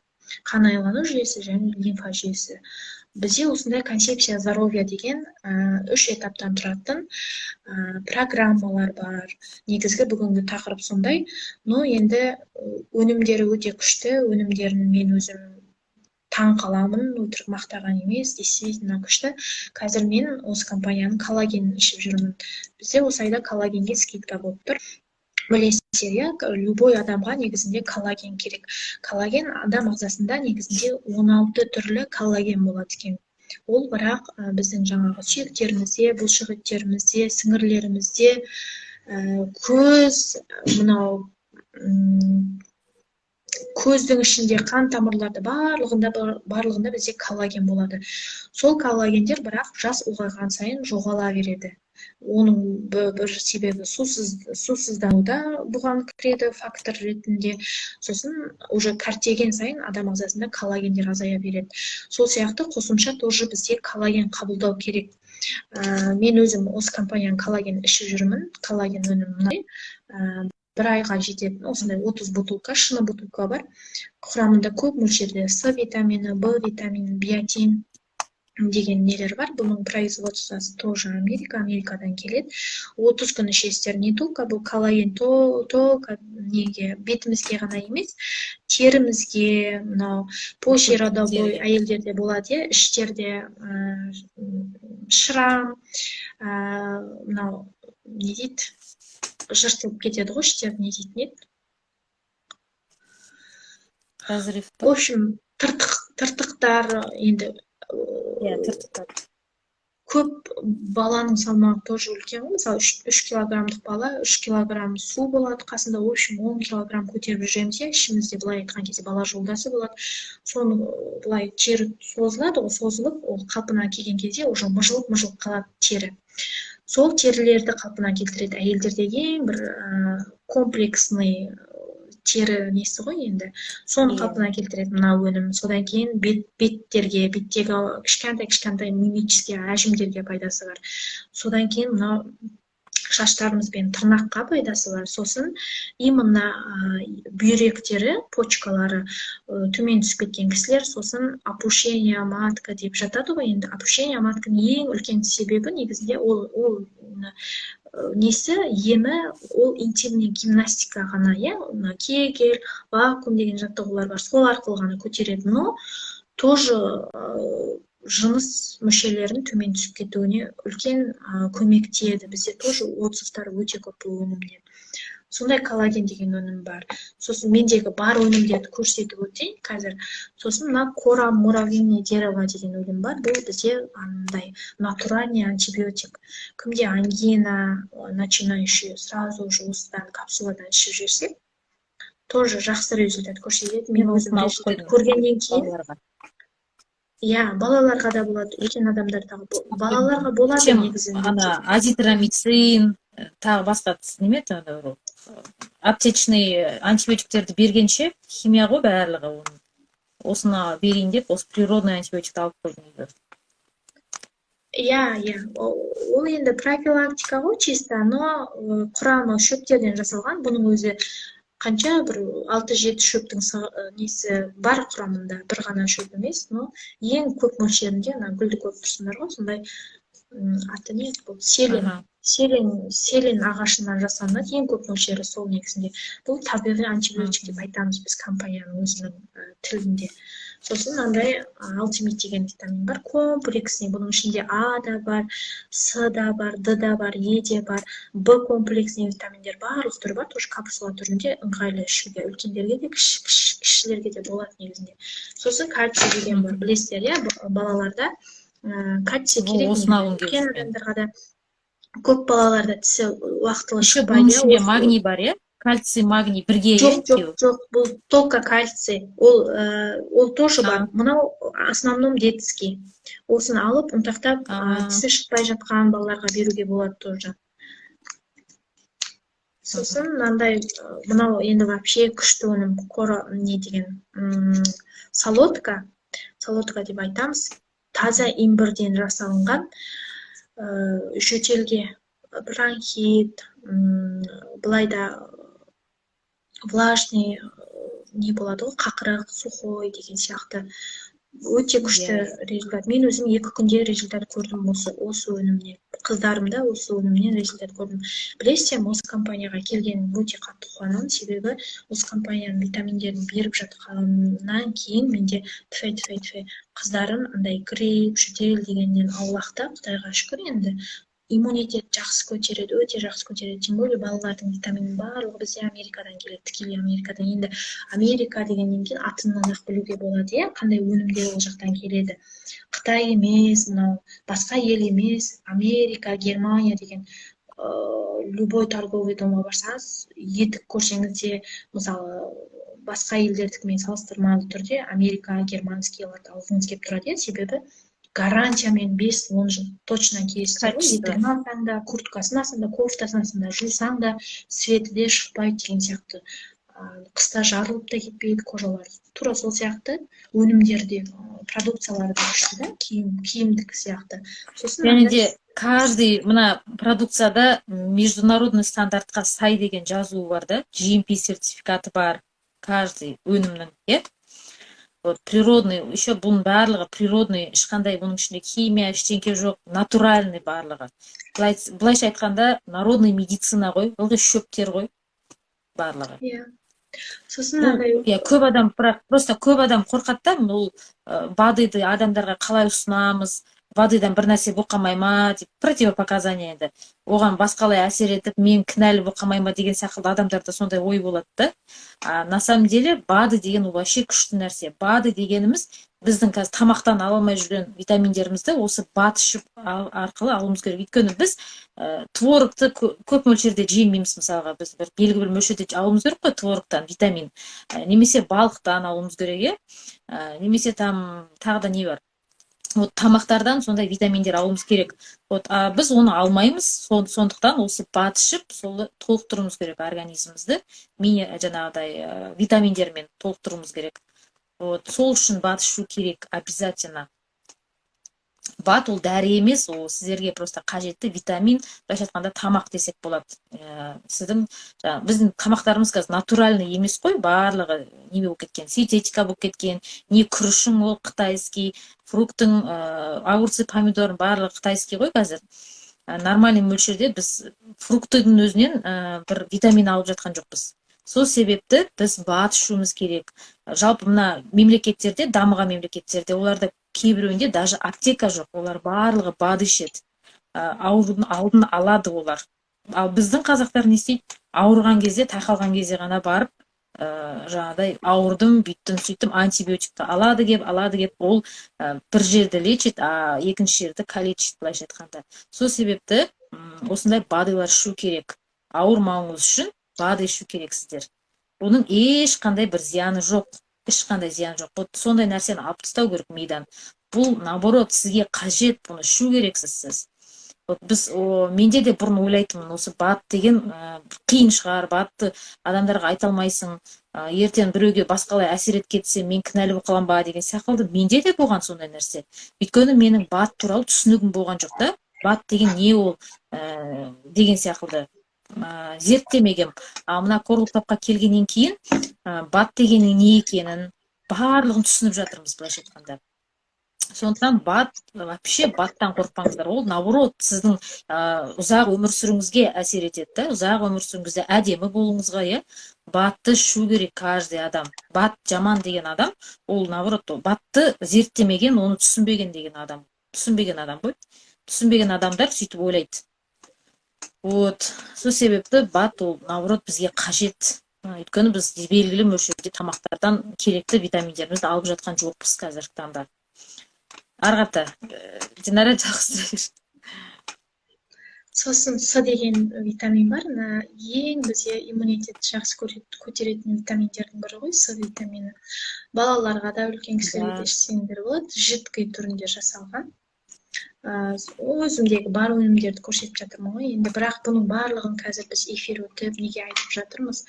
Қан айлану жүйесі және лимфа жүйесі. Бізде осындай концепция здоровья деген үш этаптан тұратын программалар бар. Негізгі бүгінгі тақырып сондай. Но енді өнімдері өте күшті, өнімдерін мен өзім таң қаламын, өтірік мақтаған емес, действительно күшті. Қазір мен осы компанияның коллагенін ішіп жүрмін. Бізде осы айда коллагенге скидка болып тұр. Білесіздер, любой адамға негізінде коллаген керек. Коллаген адам ағзасында негізінде 16 түрлі коллаген болады екен. Ол бірақ біздің жаңағы сүйектерімізде, бұлшықеттерімізде, сіңірлерімізде, көз, мынау көздің ішінде қан тамырларды барлығында бізде коллаген болады. Сол коллагендер бірақ жас ұлғайған сайын жоғала береді. Оның бір себебі сусыздануда бұған кіреді фактор ретінде. Сосын уже кәртеген сайын адам ағзасында коллагендер азая береді. Сол сияқты қосымша тоже бізде коллаген қабылдау керек. Мен өзім осы компанияның коллаген ішіп жүрмін. Коллаген өнімі бір айға жететін осындай 30 бутылка, шыны бутылка бар. Құрамында көп мөлшерде С витамині, В витамині, биотин деген нелер бар. Бұның производствосы тоже Америкадан келеді. 30 күн ішесіздер. Не только бұл коллаген, только неге бетімізге ғана емес, терімізге, мынау почеродовой әйелдерде болады, іштерде шрам, мынау не дейді, жыртылып кетеді ғой, іштерді не дейтін еді. разрыв В общем, тыртықтар енді иә тыртықтар көп баланың салмағы тоже үлкен ғой. Мысалы 3 килограммдық бала 3 килограмм су болады қасында, в общем 10 килограмм көтеріп жүреміз иә, ішімізде былай айтқан кезде бала жолдасы болады. Соны былай тері созылады ғой, созылып ол қалпына келген кезде уже мыжылып қалады тері. Сол терілерді қалпына келтіреді. Әйелдерде ең бір комплексный тері несі ғой енді. Соны қалпына келтіреді мына өнім. Содан кейін беттегі кішкентай мимический әжімдерге пайдасы бар. Содан кейін мына шаштарымыз бен тырнаққа пайдасы бар. Сосын именно бүйректері, почкалары төмен түсіп кеткен кісілер, сосын опущение матка деп жатады ғой енді. Опущение матканың ең үлкен себебі негізінде ол несі емі ол интимный гимнастика ғана, иә, кегель, вакуум деген жаттығулар бар, сол арқылы ғана көтереді, но тоже жыныс мүшелерінің төмен түсіп кетуіне үлкен көмек тиеді. Бізде тоже отзывтар өте көп бұл өнімнен. Сондай коллаген деген өнім бар. Сосын мендегі бар өнімдерді көрсетіп өтейін қазір. Сосын мына кора муравьиное дерево деген өнім бар. Бұл бізде андай натуральный антибиотик. Кімде ангина начинающий сразу уже осыдан капсуладан ішіп жүрсе, тоже жақсы результат көрсетеді. Мен өзім результат көргеннен кейін иә, балаларға да болады, үлкен адамдардағы балаларға болады негізінде. Ана азитромицин, тағы басқа неме аптечный антибиотиктерді бергенше химия ғой барлығы, осыны берейін деп, осы природный антибиотикті алып қойдым. Иә, ол енді профилактика ғой чисто, но құрамы шөптерден жасалған. Бұның өзі қанша бір 6-7 шөптің несі бар құрамында, бір ғана шөп емес, но ең көп мөлшерінде гүлді көріп тұрсыңдар ғой, сондай аты не еді бұл? Селен ағашынан жасалынады, ең көп мөлшері сол негізінде. Бұл табиғи антибиотик деп айтамыз біз компанияның өзінің тілінде. Сосын андай алтимит деген витамин бар, комплексный. Бұның ішінде А да бар, С да бар, Д да бар, Е де бар, Б комплексный витаминдер барлық түрі бар, тоже капсула түрінде ыңғайлы ішуге, үлкендерге де, кішілерге де болады негізінде. Сосын кальций деген бар, білесіздер, иә, балаларда кальций керек, үлкен адамдарға да, көп балаларда тісі уақытылы шықпайды. Бұның ішінде магний бар, иә? Кальций, магний бірге? Жоқ, бұл только кальций. Ол тоже бар. Мынау основном детский. Осыны алып, ұнтақтап, тісі шықпай жатқан балаларға беруге болады тоже. Сосын мынандай, мынау енді вообще күшті өнім, не деген, солодка деп айтамыз. Таза имбірден жасалынған, жөтелге бронхит, былайда влажный не болады ғой, қақырық, сухой деген сияқты өте күшті результат. Мен өзім 2 күнде результат көрдім осы өнімнен. Қыздарымда осы өнімнен результат көрдім. Білесіздер, осы компанияға келген өте қатты қуанамын, себебі осы компанияның витаминдерін беріп жатқаннан кейін менде тфай қыздарым андай грипп, жөтел дегеннен аулақта, Құдайға шүкір, енді иммунитет жақсы көтереді, өте жақсы көтереді. Тем более балалардың витаминінің барлығы бізде Америкадан келеді, тікелей Америкадан. Енді Америка дегеннен кейін атынан ақ білуге болады, иә, қандай өнімдер ол жақтан келеді. Қытай емес, мынау басқа ел емес, Америка, Германия деген любой торговый домға барсаңыз, етік көрсеңізде, мысалы, басқа елдердікімен салыстырмалы түрде Америка, германский алғыңыз келіп тұрады, себебі гарантиямен 5-10 жыл точно киесіздер ғой. Етігін алсаң да, курткасын алсаң да, кофтасын алсаң да, жусаң да, светі де шықпайды деген сияқты. Қыста жарылып та кетпейді кожалар. Тура сол сияқты өнімдерде, продукциялары да күшті да, киімдік сияқты. Және де каждый мына продукцияда международный стандартқа сай деген жазуы бар да, GMP сертификаты бар каждый өнімнің, е? Природный, еще бұның барлығы природный, ешқандай бұның ішінде химия, ештеңке жоқ, натуральный барлығы. Былайша айтқанда, народный медицина ғой, бұл шөптер ғой барлығы. Сосын көп адам, просто көп адам қорқады да, бұл БАДыды адамдарға қалай ұсынамыз, БАДыдан бір нәрсе болып қалмай ма деп противопоказания енді оған басқалай әсер етіп мен кінәлі болып қалмай ма деген сияқты адамдарда сондай ой болады да. На самом деле БАДы деген ол вообще күшті нәрсе. БАДы дегеніміз біздің қазір тамақтан ала алмай жүрген витаминдерімізді осы БАД ішіп арқылы алуымыз керек. Өйткені біз творогты көп мөлшерде жемейміз. Мысалға біз бір белгілі бір мөлшерде алуымыз керек қой творогтан витамин, немесе балықтан алуымыз керек, немесе там тағы да не бар, вот тамақтардан сондай витаминдер алуымыз керек. Вот біз оны алмаймыз, сондықтан осы БАД ішіп солды толықтыруымыз керек организмімізді, жаңағыдай витаминдермен толықтыруымыз керек. Вот сол үшін БАД ішу керек обязательно. БАД ол дәрі емес, ол сіздерге просто қажетті витамин, былайша айтқанда тамақ десек болады. Біздің тамақтарымыз қазір натуральный емес қой, барлығы неме болып кеткен, синтетика болып кеткен, не күрішің ол қытайский, фруктың, огурцы, помидорың барлығы қытайский ғой қазір. Нормальный мөлшерде біз фруктың өзінен бір витамин алып жатқан жоқпыз. Сол себепті біз БАД ішуіміз керек. Жалпы мына мемлекеттерде, дамыған мемлекеттерде, оларда кейбіреуінде даже аптека жоқ, олар барлығы БАД ішеді. Аурудың алдын алады олар. Ал біздің қазақтар не істейді? Ауырған кезде, тайқалған кезде ғана барып, жаңағыдай ауырдым, бүйттім, сөйттім, антибиотикті алады кеп, ол бір жерді лечит, екінші жерді калечит, былайша айтқанда. Сол себепті осындай БАДылар ішу керек. Ауырмауыңыз үшін БАД ішу керексіздер. Оның ешқандай бір зияны жоқ. Ешқандай зиян жоқ. Вот сондай нәрсені алып тастау керек мидан. Бұл наоборот сізге қажет, бұны ішу керексіз сіз. Вот біз менде де бұрын ойлайтынмын, осы БАД деген қиын шығар, БАДты адамдарға айта алмайсың, ертең біреуге басқалай әсер етіп кетсе мен кінәлі болып қалам ба деген сияқты. Менде де болған сондай нәрсе. Өйткені менің БАД туралы түсінігім болған жоқ та. БАД деген не ол деген сияқты зерттемегем. Мына Қорлық тапқа келгеннен кейін БАД дегеннің не екенін барлығын түсініп жатырмыз, былайша айтқанда. Сондықтан БАД, вообще БАДтан қорықпаңыздар. Ол наоборот сіздің ұзақ өмір сүруіңізге әсер етеді. Ұзақ өмір сүруіңізде әдемі болуыңызға, БАДты ішу керек каждый адам. БАД жаман деген адам, ол наоборот БАДты зерттемеген, оны түсінбеген деген адам. Түсінбеген адам ғой. Түсінбеген адамдар сөйтіп ойлайды. Вот, сол себепті БАД ол наоборот бізге қажет. Өйткені біз белгілі мөлшерде тамақтардан керекті витаминдерімізді алып жатқан жоқпыз қазіргі таңда. Арғата, Динара жалғастыра бер. Сосын С деген витамин бар, ең бізде иммунитетті жақсы көтеретін витаминдердің бірі ғой, С витамині. Балаларға да, үлкен кісілерге де ішсеңдер болады, жидкий түрінде жасалған. Өзімдегі бар өнімдерді көрсетіп жатырмын ғой. Енді бірақ бұның барлығын қазір біз эфир өтіп, неге айтып жатырмыз?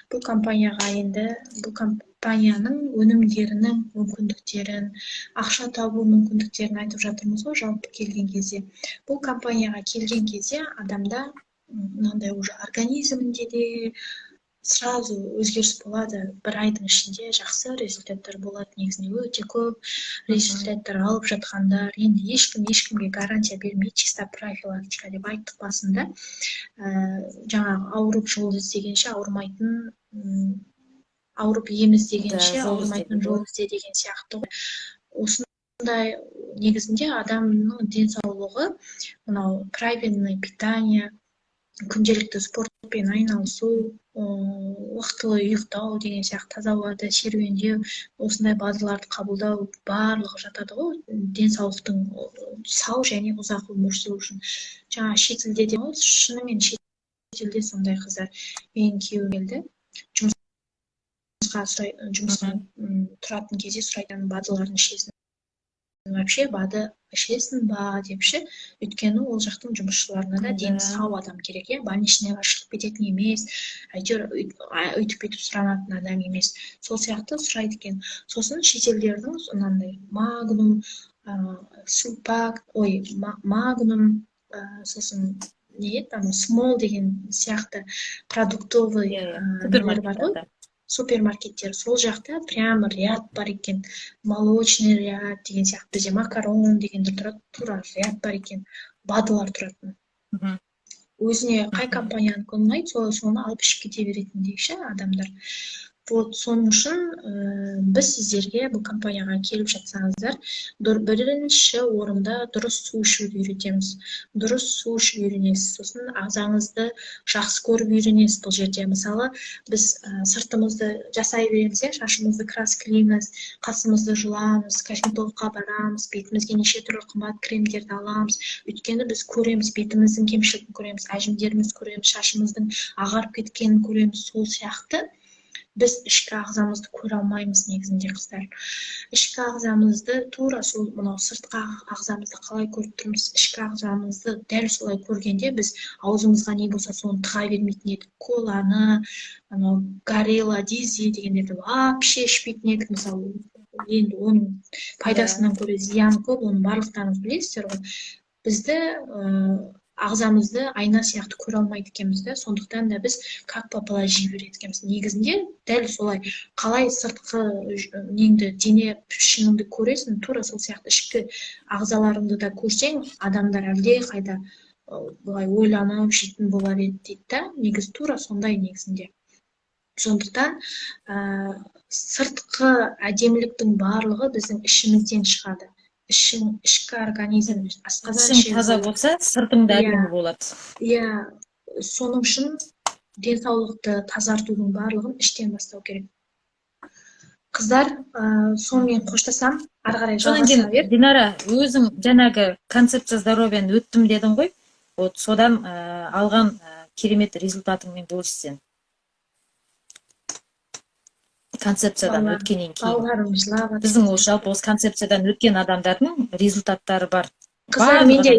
Бұл компанияға енді бұл компанияның өнімдерінің мүмкіндіктерін, ақша табу мүмкіндіктерін айтып жатырмыз ғой, жалпы келген кезде. Бұл компанияға келген кезде адамда мынандай уже организмінде де сразу өзгеріс болады. Бір айдың ішінде жақсы результаттар болады. Негізінде өте көп результаттар алып жатқандар. Енді ешкімге гарантия бермейді, чисто профилактика деп айттық басында. Жаңағы ауырып жол іздегенше ауырмайтын, ауырып ем іздегенше ауырмайтын жол ізде деген сияқты. Осындай негізінде адамның денсаулығы, мынау правильный питание, күнделікті спортпен айналысу, уақытылы ұйықтау деген сияқты, таза ауада серуендеу, осындай БАДыларды қабылдау барлығы жатады ғой, денсаулықтың сау және ұзақ өмір сүру үшін. Жаңа шетелде де шынымен шетелде сондай қыздар. Менің күйеуім келді, жұмысқа тұратын кезде сұрайтын, БАДыларын ішесің, вообще БАДы ішесің ба депші, өйткені ол жақтың жұмысшыларына да дені сау адам керек, больничныйға шығып кететін емес, әйтеуір өйтіп сұранатын адам емес. Сол сияқты сұрайды екен. Сосын шетелдердің мынандай магнум, сулпак, магнум, сосын смол деген сияқты продуктовый нелер бар ғой, супермаркеттер. Сол жақта прямо ряд бар екен, молочный ряд деген сияқты, бізде макарон дегендер тура ряд бар екен, БАДылар тұратын. Өзіне қай компанияны ұнайды, соны алып ішіп кете беретіндей адамдар. Вот соның үшін біз сіздерге бұл компанияға келіп жатсаңыздар, бірінші орында дұрыс су ішуді үйретеміз. Дұрыс су ішіп үйренесіз. Сосын ағзаңызды жақсы көріп үйренесіз бұл жерде. Мысалы, біз сыртымызды жасай береміз, шашымызды краскілейміз, қасымызды жұламыз, косметологқа барамыз, бетімізге неше түрлі қымбат кремдерді аламыз. Өйткені біз көреміз, бетіміздің кемшілігін көреміз, әжімдерімізді көреміз, шашымыздың ағарып кеткенін көреміз. Сол сияқты біз ішкі ағзамызды көре алмаймыз негізінде, қыздар. Ішкі ағзамызды тура сол мынау сыртқы ағзамызды қалай көріп тұрмыз, ішкі ағзамызды дәл солай көргенде біз аузымызға не болса соны тыға бермейтін едік. Коланы, анау горилла, дизи дегендерді вообще ішпейтін едік. Мысалы, енді оның пайдасынан көре зияны көп, оны барлықтарыңыз білесіздер ғой. Бізді ағзамызды айна сияқты көре алмайды екенбіз да, сондықтан да біз как попала жей береді екенбіз. Негізінде дәл солай қалай сыртқы неңді, дене пішініңді көресің, тура сол сияқты ішкі ағзаларыңды да көрсең, адамдар әлде қайда былай ойланып жейтін болар еді дейді да. Негізі тура сондай негізінде. Сондықтан сыртқы әдеміліктің барлығы біздің ішімізден шығады. Ішкі организм ішің таза болса, сыртың да әдемі болады. Иә, соның үшін денсаулықты тазартудың барлығын іштен бастау керек. Қыздар, сонымен қоштасам, ары қарай жалғаса бер. Динара, өзің жаңағы концепция здоровьяны өттім дедің ғой. Вот содан алған керемет результатыңмен бөліссең. Концепциядан өткеннен кейін. Біздің жалпы осы концепциядан өткен адамдардың результаттары бар. Қыздар, менде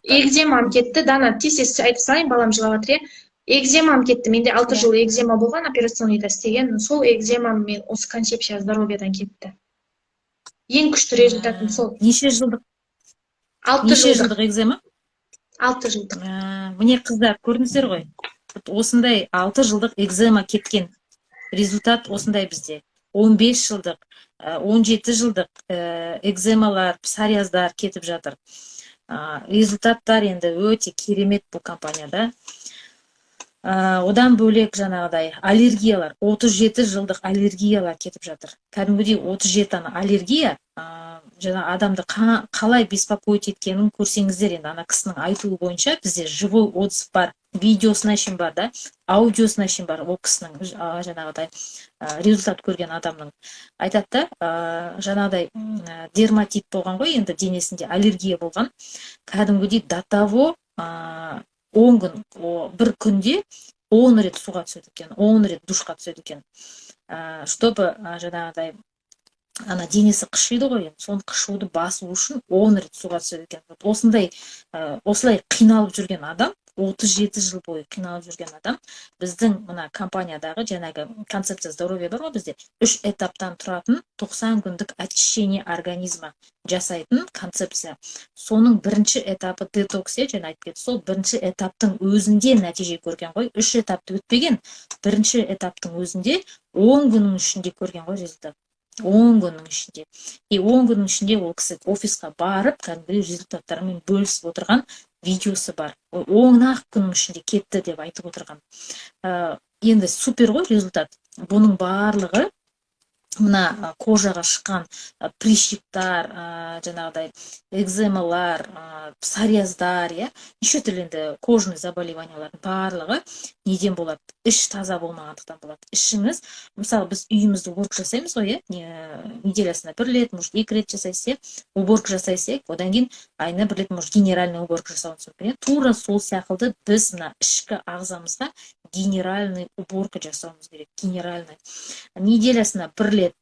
экземам кетті. Дана, тез айтып салайын, балам жылап жатыр. Экземам кетті. Менде 6 жыл экзема болған, операционныйда істеген. Сол экземам мен осы концепция здоровьядан кетті. Ең күшті результатым сол. Неше жылдық? 6 жылдық экзема? 6 жылдық. Міне қыздар, көрдіңіздер ғой. Осындай 6 жылдық экзема кеткен. Результат осындай бізде. 15 жылдық, 17 жылдық экземалар, псориаздар кетіп жатыр. Результаттар енді өте керемет бұл компанияда. Одан бөлек жаңағыдай аллергиялар, 37 жылдық аллергиялар кетіп жатыр. Кәдімгідей 37 аллергия жаңа адамды қалай беспокоить еткенін көрсеңіздер, енді ана кісінің айтуы бойынша бізде живой отзыв бар, видеосына шейін бар да, аудиосына шейін бар. Ол кісінің жаңағыдай результат көрген адамның айтады да, жаңағыдай дерматит болған ғой, енді денесінде аллергия болған. Кәдімгідей до того 10 күн, бір күнде 10 рет суға түседі екен, 10 рет душқа түседі екен. Чтобы жаңағыдай ана денесі қышиды ғой, соны қышуды басу үшін 10 рет суға түседі екен. Осылай қиналып жүрген адам, 37 жыл бойы қиналып жүрген адам, біздің мына компаниядағы жаңағы концепция здоровья бар ғой бізде, 3 этаптан тұратын 90 күндік очищение организма жасайтын концепция. Соның бірінші этапы детокс, жаңа айтып кетті, сол бірінші этаптың өзінде нәтиже көрген ғой, 3 этапты өтпеген, бірінші этаптың өзінде 10 күннің ішінде көрген ғой результат. 10 күннің ішінде. 10 күннің ішінде ол кісі офисқа барып, кәдімгідей результаттарымен бөлісіп отырған видеосы бар. 10 күннің ішінде кетті деп айтып отырған. Енді супер ғой результат. Бұның барлығы мына кожаға шыққан прыщиктар, жаңағыдай экземалар, псориаздар, неше түрлі енді кожный заболеваниялардың барлығы неден болады? Іш таза болмағандықтан болады. Ішіңіз, мысалы біз үйімізді уборка жасаймыз ғой, неделясына 1 рет, может 2 рет жасайсыз, уборка жасайсыз, одан кейін айына 1 рет, может генеральный уборка жасауымыз мүмкін. Тура сол сияқты біз мына ішкі ағзамызға генеральный уборка жасауымыз керек. Генеральный. Неделясына 1 рет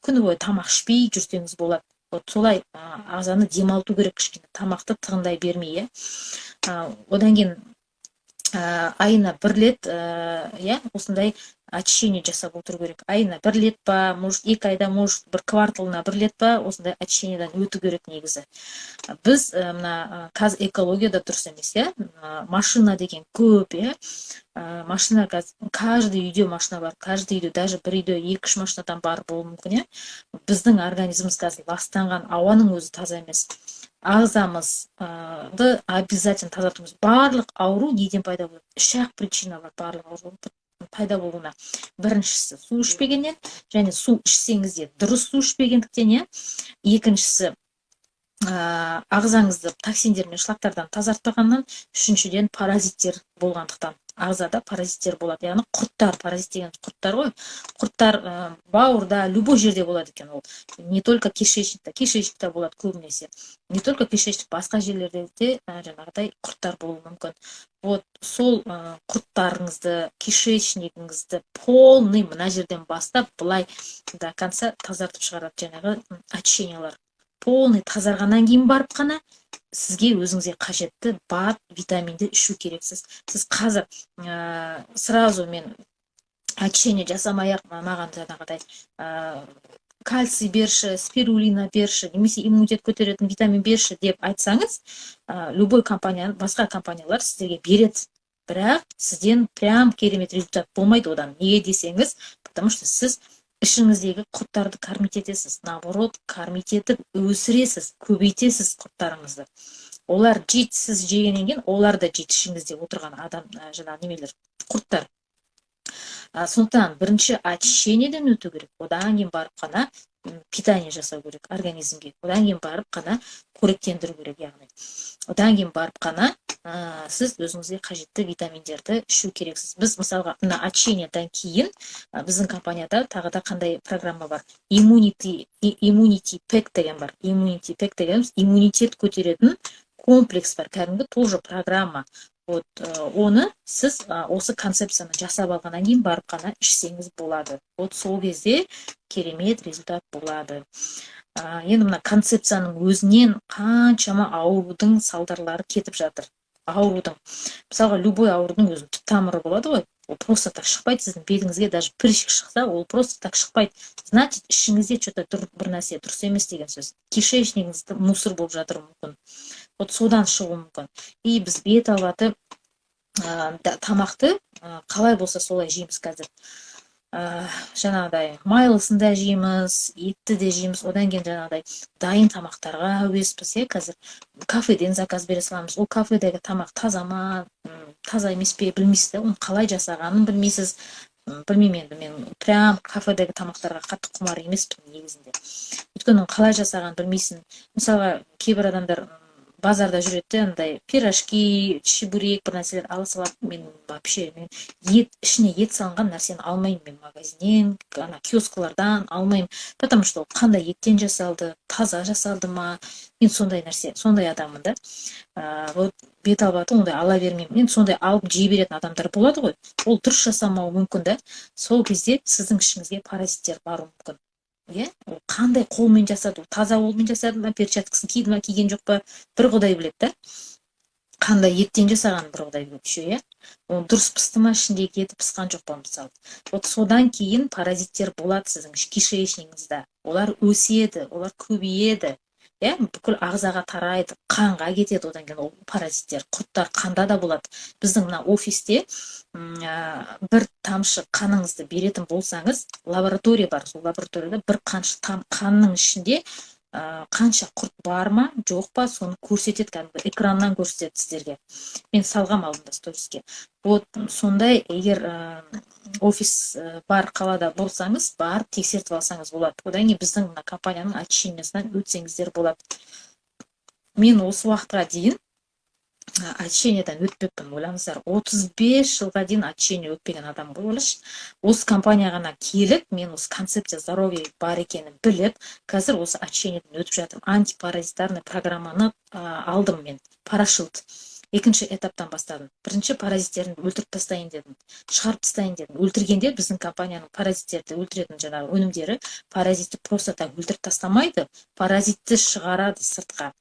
күні бойы тамақ ішпей жүрсеңіз болады. Солай ағзаны демалту керек, кішкене тамақты тығындай бермей. Одан кейін айына 1 рет осындай очищение жасап отыру керек. Айына 1 рет па, может 2 айда, может бір кварталына 1 рет па, осындай очищениеден өту керек негізі. Біз мына қазір экологияда дұрыс емес, машина деген көп, машина каждый үйде машина бар, каждый үйде, даже бір үйде 2-3 машинадан бар болуы мүмкін. Біздің организміміз қазір ластанған, ауаның өзі таза емес. Ағзамызды обязательно тазартуымыз. Барлық ауру неден пайда болады? 3-ақ причина бар барлық ауру. пайда болуына. Біріншісі су ішпегеннен, және су ішсеңіз де дұрыс су ішпегендіктен, иә. Екіншісі ағзаңызды токсиндер мен шлактардан тазартпағаннан, үшіншіден паразиттер болғандықтан. Ағзада паразиттер болады, яғни құрттар, паразит деген құрттар ғой. Құрттар бауырда, любой жерде болады екен ол. Не только кишечникте болады көбінесе. Не только кишечник, басқа жерлерде де жаңағыдай құрттар болуы мүмкін. Вот сол құрттарыңызды, кишечнигіңізді полный мына жерден бастап былай до конца тазартып шығарады жаңағы очищениялар. Полный тазарғаннан кейін барып қана сізге өзіңізге қажетті бар витаминді ішу керексіз. Сіз қазір сразу мен очищение жасамай-ақ маған жаңағыдай кальций берші, спирулина берші, немесе иммунитет көтеретін витамин берші деп айтсаңыз, любой компания, басқа компаниялар сіздерге береді. Бірақ сізден прям керемет результат болмайды одан. Неге десеңіз, потому что сіз ішіңіздегі құрттарды кормить етесіз. Наоборот, кормить етіп өсіресіз, көбейтесіз құрттарыңызды. Олар жейді, сіз жегеннен кейін, олар да жейді ішіңізде отырған адам, жаңағы немелер, құрттар. Сондықтан бірінші очищениеден өту керек, одан кейін барып қана питание жасау керек организмге, одан кейін барып қана қоректендіру керек, яғни. Одан кейін барып қана сіз өзіңізге қажетті витаминдерді ішу керексіз. Біз мысалға мына очищениеден кейін біздің компанияда тағы да қандай программа бар? Immunity Pack деген бар. Immunity Pack дегеніміз иммунитет көтеретін комплекс бар, кәдімгі тоже программа. Вот оны сіз осы концепцияны жасап алғаннан кейін барып қана ішсеңіз болады. Вот сол кезде керемет результат болады. Енді мына концепцияның өзінен қаншама аурудың салдарлары кетіп жатыр. Аурудың. Мысалға, любой аурудың өзінің түп тамыры болады ғой. Ол просто так шықпайды, сіздің бетіңізге даже прыщик шықса, ол просто так шықпайды. Значит, ішіңізде что-то бір нәрсе дұрыс емес деген сөз. Кишечнигіңізде мусор болып жатыр мүмкін. Вот содан шығуы мүмкін. И біз бет алады тамақты қалай болса солай жейміз қазір. Жаңағыдай майлысын да жейміз, етті де жейміз, одан кейін жаңағыдай дайын тамақтарға әуеспіз, қазір кафеден заказ бере саламыз. Ол кафедегі тамақ таза ма, таза емес пе білмейсіз, оны қалай жасағанын білмейсіз. Білмеймін енді, мен прям кафедегі тамақтарға қатты құмар емеспін негізінде. Өйткені қалай жасағанын білмейсің. Мысалға, кейбір адамдар базарда жүреді, андай пирожки, чебурек бір нәрселер ала салады. Мен вообще ішіне ет салынған нәрсені алмаймын, мен магазиннен, киоскалардан алмаймын. Потому что қандай еттен жасалды, таза жасалды ма? Мен сондай нәрсе, сондай адаммын да. Вот бет албаты ондай ала бермеймін. Мен сондай алып жей беретін адамдар болады ғой. Ол дұрыс жасамауы мүмкін да. Сол кезде сіздің ішіңізге паразиттер баруы мүмкін. Қандай қолмен жасады, таза қолмен жасады ма, перчаткасын киді ма, киген жоқ па, бір құдай біледі да. Қандай еттен жасаған бір құдай біледі, оны дұрыс пісті ма, ішіндегі еті пісқан жоқ па, мысалы. Вот содан кейін паразиттер болады сіздің кишечнигіңізде. Олар өседі, олар көбейеді. Бүкіл ағзаға тарайды, қанға кетеді, одан кейін ол паразиттер, құрттар қанда да болады. Біздің мына офисте бір тамшы қаныңызды беретін болсаңыз, лаборатория бар, сол лабораторияда бір қанның ішінде қанша құрт бар ма, жоқ па, соны көрсетеді, кәдімгі экраннан көрсетеді сіздерге. Мен салғам алдында сториске. Вот сондай, егер офис бар қалада болсаңыз, бар тексертіп алсаңыз болады. Одан кейін біздің компанияның очищениясынан өтсеңіздер болады. Мен осы уақытқа дейін очищениядан өтпеппін, ойлаңыздар. 35 жылға дейін очищение өтпеген адам ғой, ойлашы. Осы компанияға келіп, мен осы концепция здоровья бар екенін біліп, қазір осы очищенияден өтіп жатырмын. Антипаразитарный программаны алдым мен, парашют. Екінші этаптан бастадым. Бірінші паразиттерін өлтіріп тастайын дедім, шығарып тастайын дедім. Өлтіргенде біздің компанияның паразиттерді өлтіретін жаңағы өнімдері паразитті просто так өлтіріп тастамайды, паразитті шығарады сыртқа.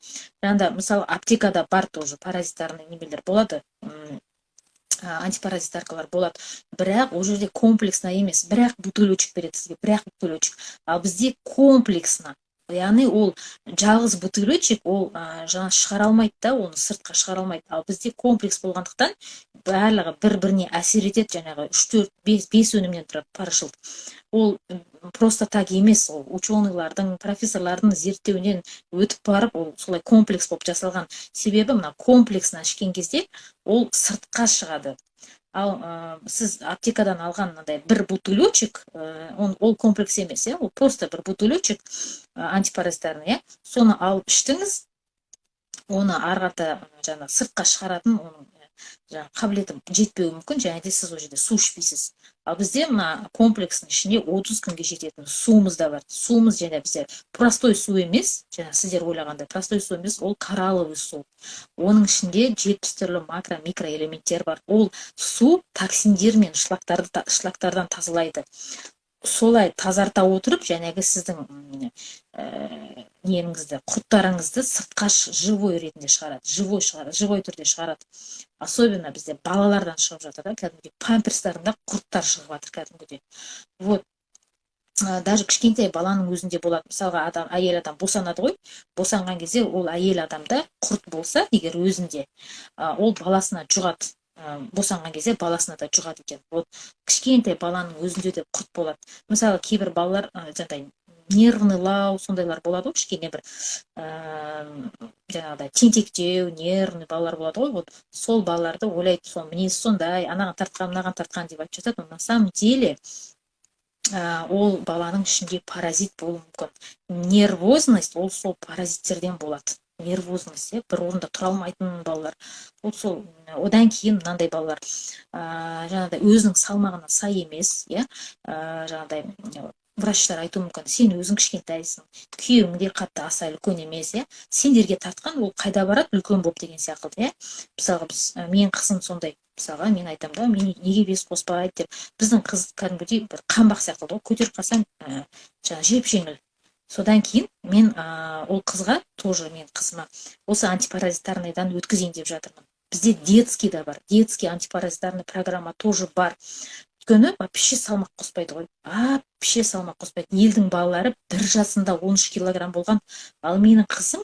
Жаңағыда мысалы аптекада бар тоже паразитарный немелер болады, антипаразитаркалар болады. Бірақ ол жерде комплексно емес, бірақ бутылочек береді сізге, бірақ бутылочек. Ал бізде комплексно. Яғни ол жалғыз бутылочек, ол жаңа шығара алмайды да, оны сыртқа шығара алмайды. Ал бізде комплекс болғандықтан барлығы бір-біріне әсер етеді, жаңағы 3-4-5 өнімнен тұрады парашют. Ол просто так емес, ол ученыйлардың, профессорлардың зерттеуінен өтіп барып, ол солай комплекс болып жасалған. Себебі мына комплексно ішкен кезде ол сыртқа шығады. ал сіз аптекадан алған мынандай бір бутылечек, ол комплекс емес, ол просто бір бутылечек антипаразитарный, соны алып іштіңіз, оны арғата жаңа сыртқа шығаратын оның жаңа қабілеті жетпеуі мүмкін, және де сіз ол жерде су ішпейсіз. Ал бізде мына комплекстің ішінде 30 күнге жететін суымыз да бар. Суымыз және бізде простой су емес, жаңа сіздер ойлағандай простой су емес, ол коралловый су. Оның ішінде 70 түрлі макро микроэлементтер бар. Ол су токсиндер мен шлактардан тазалайды. Солай тазарта отырып, жәнегі сіздің неңізді, құрттарыңызды сыртқа живой ретінде шығарады, живой түрде шығарады. Особенно бізде балалардан шығып жатыр, кәдімгідей памперстарында құрттар шығып жатыр кәдімгідей. Вот. Даже кішкентай баланың өзінде болады. Мысалға әйел адам босанады ғой, босанған кезде ол әйел адамда құрт болса, егер өзінде, ол баласына жұғады. Босанған кезде баласына да жұғады екен. Вот кішкентай баланың өзінде де құрт болады. Мысалы кейбір балалар жаңағыдай нервныйлау сондайлар болады ғой, кішкене бір жаңағыдай тентектеу, нервный балалар болады ғой. Вот сол балаларды ойлайды, сол мінез сондай, анаған тартқан, мынаған тартқан деп айтып жатады. На самом деле ол баланың ішінде паразит болуы мүмкін. Нервозность ол сол паразиттерден болады. Нервозность, бір орында тұра алмайтын балалар. Ол сол одан кейін мынандай балалар жаңағыдай өзінің салмағына сай емес, жаңағыдай врачтар айтуы мүмкін, сен өзің кішкентайсың, күйеуің де қатты аса үлкен емес, сендерге тартқан, ол қайда барады, үлкен болып деген сияқты, Мысалға мен қызым сондай, мысалға мен айтам да, мен неге бес қоспайды деп, біздің қыз кәдімгідей бір қанбақ сияқты ғой, көтеріп қалсаң жеп жеңіл. Содан кейін мен ол қызға, тоже мен қызыма осы антипаразитарныйдан өткізейін деп жатырмын. Бізде детский да бар, детский антипаразитарный программа тоже бар. Өйткені вообще салмақ қоспайды ғой, вообще салмақ қоспайды. Елдің балалары 1 жасында 13 килограмм болған, ал менің қызым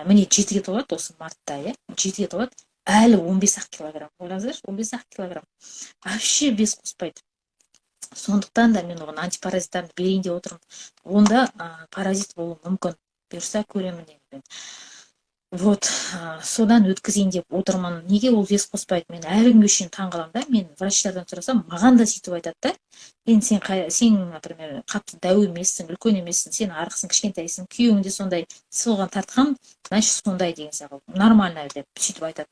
міне 7-ге толады осы мартта, 7-ге толады, әлі 15 килограмм. Ойлаңыздаршы, 15 килограмм. Вообще без қоспайды. Сондықтан да мен оған антипаразитарны берейін деп отырмын. Онда паразит болуы мүмкін. Бұйырса көремін енді. Вот, содан өткізейін деп отырмын. Неге ол вес қоспайды? Мен әлі күнге шейін таңғаламын да. Мен врачтардан сұрасам, маған да сөйтіп айтады да. Сен, например, қатты дәу емессің, үлкен емессің, сен арықсың, кішкентайсың, күйеуің де сондай, соған тартқан, значит сондай деген сияқты. Нормально деп сөйтіп айтады.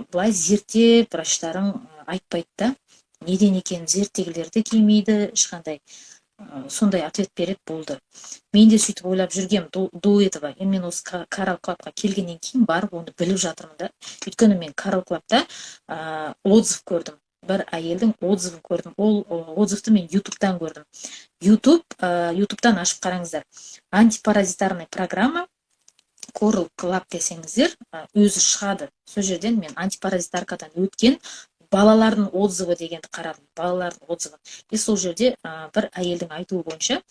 Былай зерттеп, врачтарың айтпайды да. Неден екенін зерттегілерді келмейді, ешқандай сондай ответ береді, болды. Мен де сөйтіп ойлап жүргем до этого. Мен осы Coral Club'қа келгеннен кейін барып оны біліп жатырмын да. Өйткені мен Coral Club'та отзыв көрдім. Бір әйелдің отзывын көрдім. Ол отзывты мен YouTube'дан көрдім. YouTube'дан ашып қараңыздар. Антипаразитарный программа Coral Club десеңіздер, өзі шығады. Сол жерден мен антипаразитаркадан өткен балалардың отзывы дегенді қарадым. Балалардың отзывы. И сол жерде бір әйелдің айтуы бойынша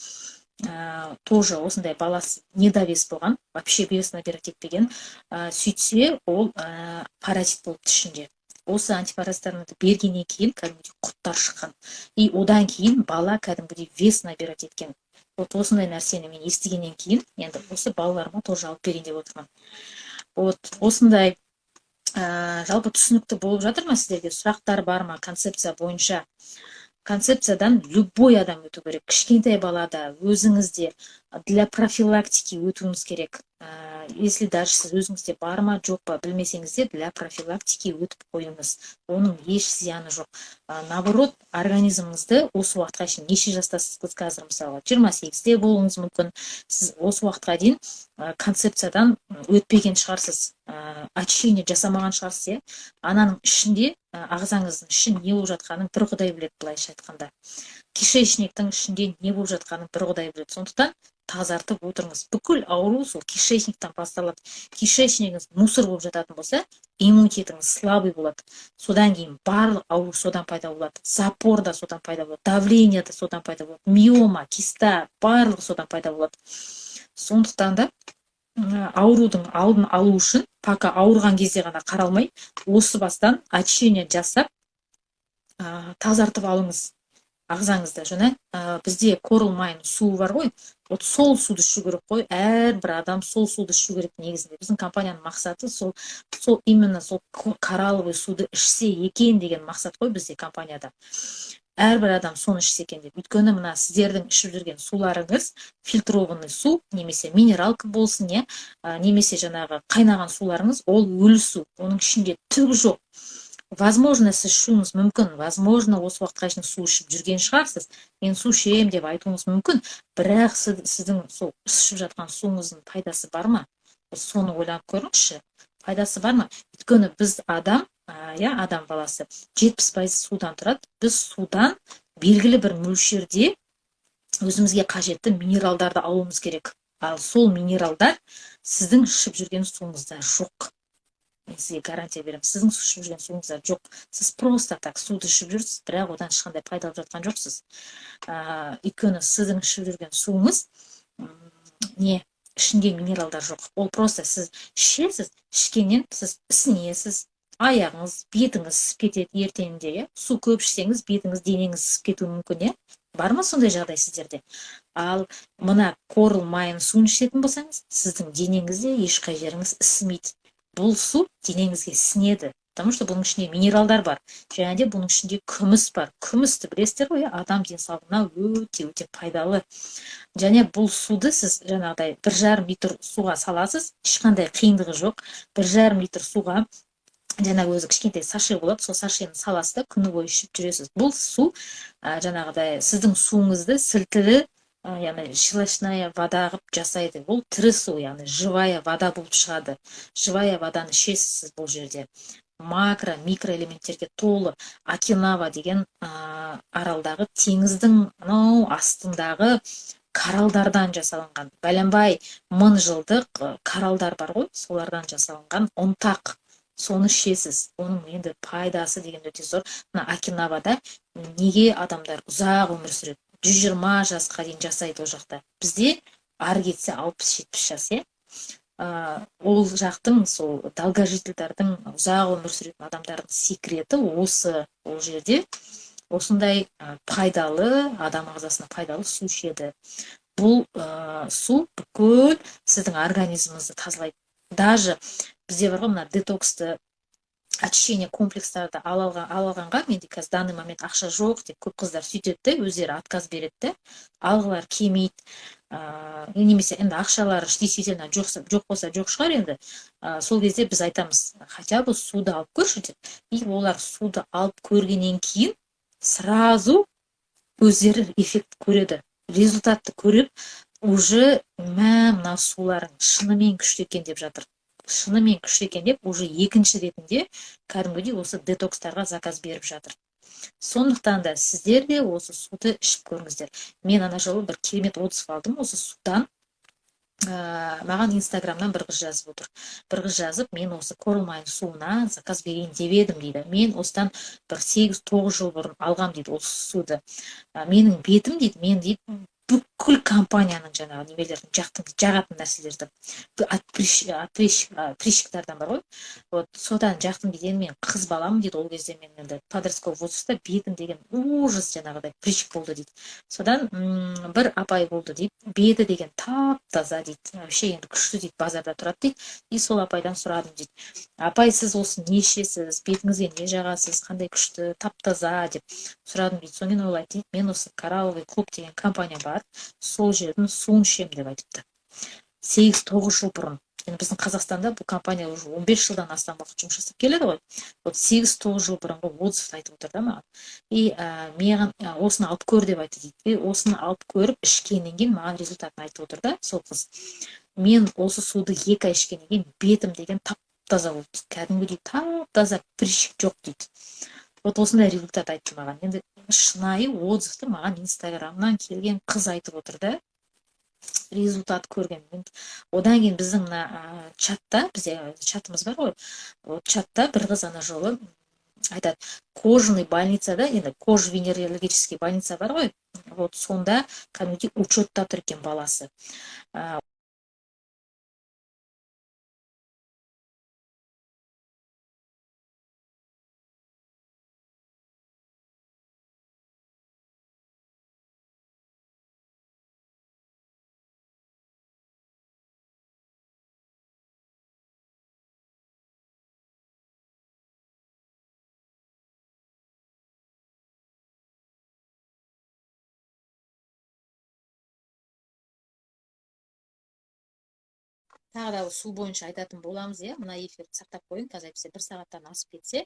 тоже осындай баласы недовес болған, вообще вес набирать етпеген, сөйтсе ол паразит болыпты ішінде. Осы антипаразитарны бергеннен кейін кәдімгідей құрттар шыққан. И одан кейін бала кәдімгідей вес набирать еткен. Вот осындай нәрсені мен естігеннен кейін, енді осы балаларыма тоже алып берейін деп отырмын. Вот осындай жалпы түсінікті болып жатыр ма сіздерге? Сұрақтар бар ма концепция бойынша? Концепциядан любой адам өту керек. Кішкентай балада, өзіңізде для профилактики өтуіңіз керек. Если даже сіз өзіңізде бар ма, жоқ па білмесеңізде, для профилактики өтіп қойыңыз. Оның еш зияны жоқ. Наоборот, организміңізді осы уақытқа шейін, неше жастасыз қазір мысалға 28-де болуыңыз мүмкін. Сіз осы уақытқа дейін концепциядан өтпеген шығарсыз, очищение жасамаған шығарсыз, ананың ішінде, ағзаңыздың ішінде не болып жатқанын бір Құдай біледі, былайша айтқанда. Кишечниктің ішінде не болып жатқанын бір Құдай біледі. Сондықтан тазартып отырыңыз. Бүкіл ауру сол кишечниктен басталады. Кишечнигіңіз мусор болып жататын болса, иммунитетіңіз слабый болады. Содан кейін барлық ауру содан пайда болады. Запор да содан пайда болады. Давление да содан пайда болады. Миома, киста, барлығы содан пайда болады. Сондықтан да аурудың алдын алу үшін, пока ауырған кезде ғана қаралмай, осы бастан очищение жасап, тазартып алыңыз ағзаңызды. Бізде Coral Mine суы бар ғой, вот сол суды ішу керек қой, әрбір адам сол суды ішу керек. Негізінде біздің компанияның мақсаты сол именно сол коралловый суды ішсе екен деген мақсат қой бізде компанияда. Әрбір адам соны ішсе екен деп. Өйткені мына сіздердің ішіп жүрген суларыңыз фильтрованный су немесе минералка болсын, немесе жаңағы қайнаған суларыңыз, ол өлі су, оның ішінде түк жоқ. Возможно, сіз ішуіңіз мүмкін, возможно, осы уақытқа шейін су ішіп жүрген шығарсыз, мен су ішемін деп айтуыңыз мүмкін, бірақ сіздің сол ішіп жатқан суыңыздың пайдасы бар ма? Соны ойланып көріңізші, пайдасы бар ма? Өйткені біз адам баласы 70% судан тұрады. Біз судан белгілі бір мөлшерде өзімізге қажетті минералдарды алуымыз керек. Ал сол минералдар сіздің ішіп жүрген суыңызда жоқ. Мен сізге гарантия беремін, сіздің ішіп жүрген суыңызда жоқ. Сіз просто так суды ішіп жүрсіз, бірақ одан ешқандай пайда алып жатқан жоқсыз. Өйткені сіздің ішіп жүрген суыңыз ішінде минералдар жоқ. Ол просто сіз ішесіз, ішкеннен сіз ісінесіз, аяғыңыз, бетіңіз ісіп кетеді ертеңінде, су көп ішсеңіз, бетіңіз, денеңіз ісіп кетуі мүмкін, бар ма сондай жағдай сіздерде? Ал мына корл майын суын ішетін болсаңыз, сіздің денеңізде ешқай жеріңіз ісімейді. Бұл су денеңізге сіңеді, потому что бұның ішінде минералдар бар, және де бұның ішінде күміс бар. Күмісті білесіздер ғой, адам денсаулығына өте пайдалы. Және бұл суды сіз жаңағыдай 1,5 литр суға саласыз, ешқандай қиындығы жоқ. 1,5 литр суға жаңағы өзі кішкентай саше болады, сол сашені саласыз да күні бойы ішіп жүресіз. Бұл су жаңағыдай сіздің суыңызды сілтілі, яғни щелочная вода қылып жасайды. Бұл тірі су, яғни живая вода болып шығады. Живая воданы ішесіз сіз бұл жерде. Макро, микроэлементтерге толы Окинава деген аралдағы теңіздің астындағы коралдардан жасалынған, бәленбай 1000 жылдық коралдар бар ғой, солардан жасалынған ұнтақ. Соны ішесіз. Оның енді пайдасы деген өте зор. Мына Окинавада неге адамдар ұзақ өмір сүреді? 120 жасқа дейін жасайды ол жақта. Бізде ары кетсе 60-70 жас, ол жақтың сол долгожительдардың, ұзақ өмір сүретін адамдардың секреті осы ол жерде осындай пайдалы, адам ағзасына пайдалы су ішеді. Бұл су бүкіл сіздің организміңізді тазалайды. Даже бізде бар ғой мына детоксты очищение комплекстарды алғанға менде қазір данный момент ақша жоқ деп көп қыздар сөйтеді, өздері отказ береді, алғылар келмейді, немесе енді ақшалары действительно жоқ болса жоқ шығар енді. Сол кезде біз айтамыз, хотя бы суды алып көрші деп. И олар суды алып көргеннен кейін сразу өздері эффект көреді, результатты көріп, уже мына суларың шынымен күшті екен деп жатыр. Шынымен күшті екен деп, уже екінші ретінде кәдімгідей осы детокстарға заказ беріп жатыр. Сондықтан да сіздер де осы суды ішіп көріңіздер. Мен ана жолы бір керемет отзыв алдым осы судан. Маған инстаграмнан бір қыз жазып отыр. Бір қыз жазып, мен осы корл майын суына заказ берейін деп едім дейді. Мен осыдан бір 8-9 жыл бұрын алғам дейді осы суды. Менің бетім дейді, мен дейді бүкіл компанияның жаңағы немелерін жағатын нәрселерді, прыщиктардан бар ғой, вот содан жақтым дейді. Мен қыз баламын дейді, ол кезде мен енді подростковый возрастта бетім деген ужас жаңағыдай прыщик болды дейді. Содан бір апай болды дейді, беті деген тап-таза дейді, вообще енді күшті дейді, базарда тұрады дейді. И сол апайдан сұрадым дейді, апай, сіз осы не ішесіз, бетіңізге не жағасыз, қандай күшті, тап-таза деп сұрадым дейді. Сонымен ол айтты, мен осы коралловый клуб деген компания бар, сол жердің суын ішемін деп айтыпты. 8-9 жыл бұрын. Енді біздің Қазақстанда бұл компания уже 15 жылдан астам уақыт жұмыс жасап келеді ғой. Вот 8-9 жыл бұрынғы отзывты айтып отыр да маған. И маған осыны алып көр деп айтты дейді. И осыны алып көріп ішкеннен кейін маған результатын айтып отыр да сол қыз. Мен осы суды 2 ай ішкеннен кейін бетім деген тап-таза болды дейді. Кәдімгідей тап-таза, прыщик жоқ дейді. Вот осындай результат айтты маған. Енді шынайы отзывты маған инстаграмнан келген қыз айтып отыр да, результат көрген. Одан кейін біздің мына чатта, бізде чатымыз бар ғой, чатта бір қыз ана жолы айтады, кожаный больницада, енді кожно-венерологический больница бар ғой, вот сонда кәдімгідей учетта тұр екен баласы. тағы да сол бойынша айтатын боламыз, иә. Мына эфирді сақтап қойың, қазір әйтпесе 1 сағаттан асып кетсе,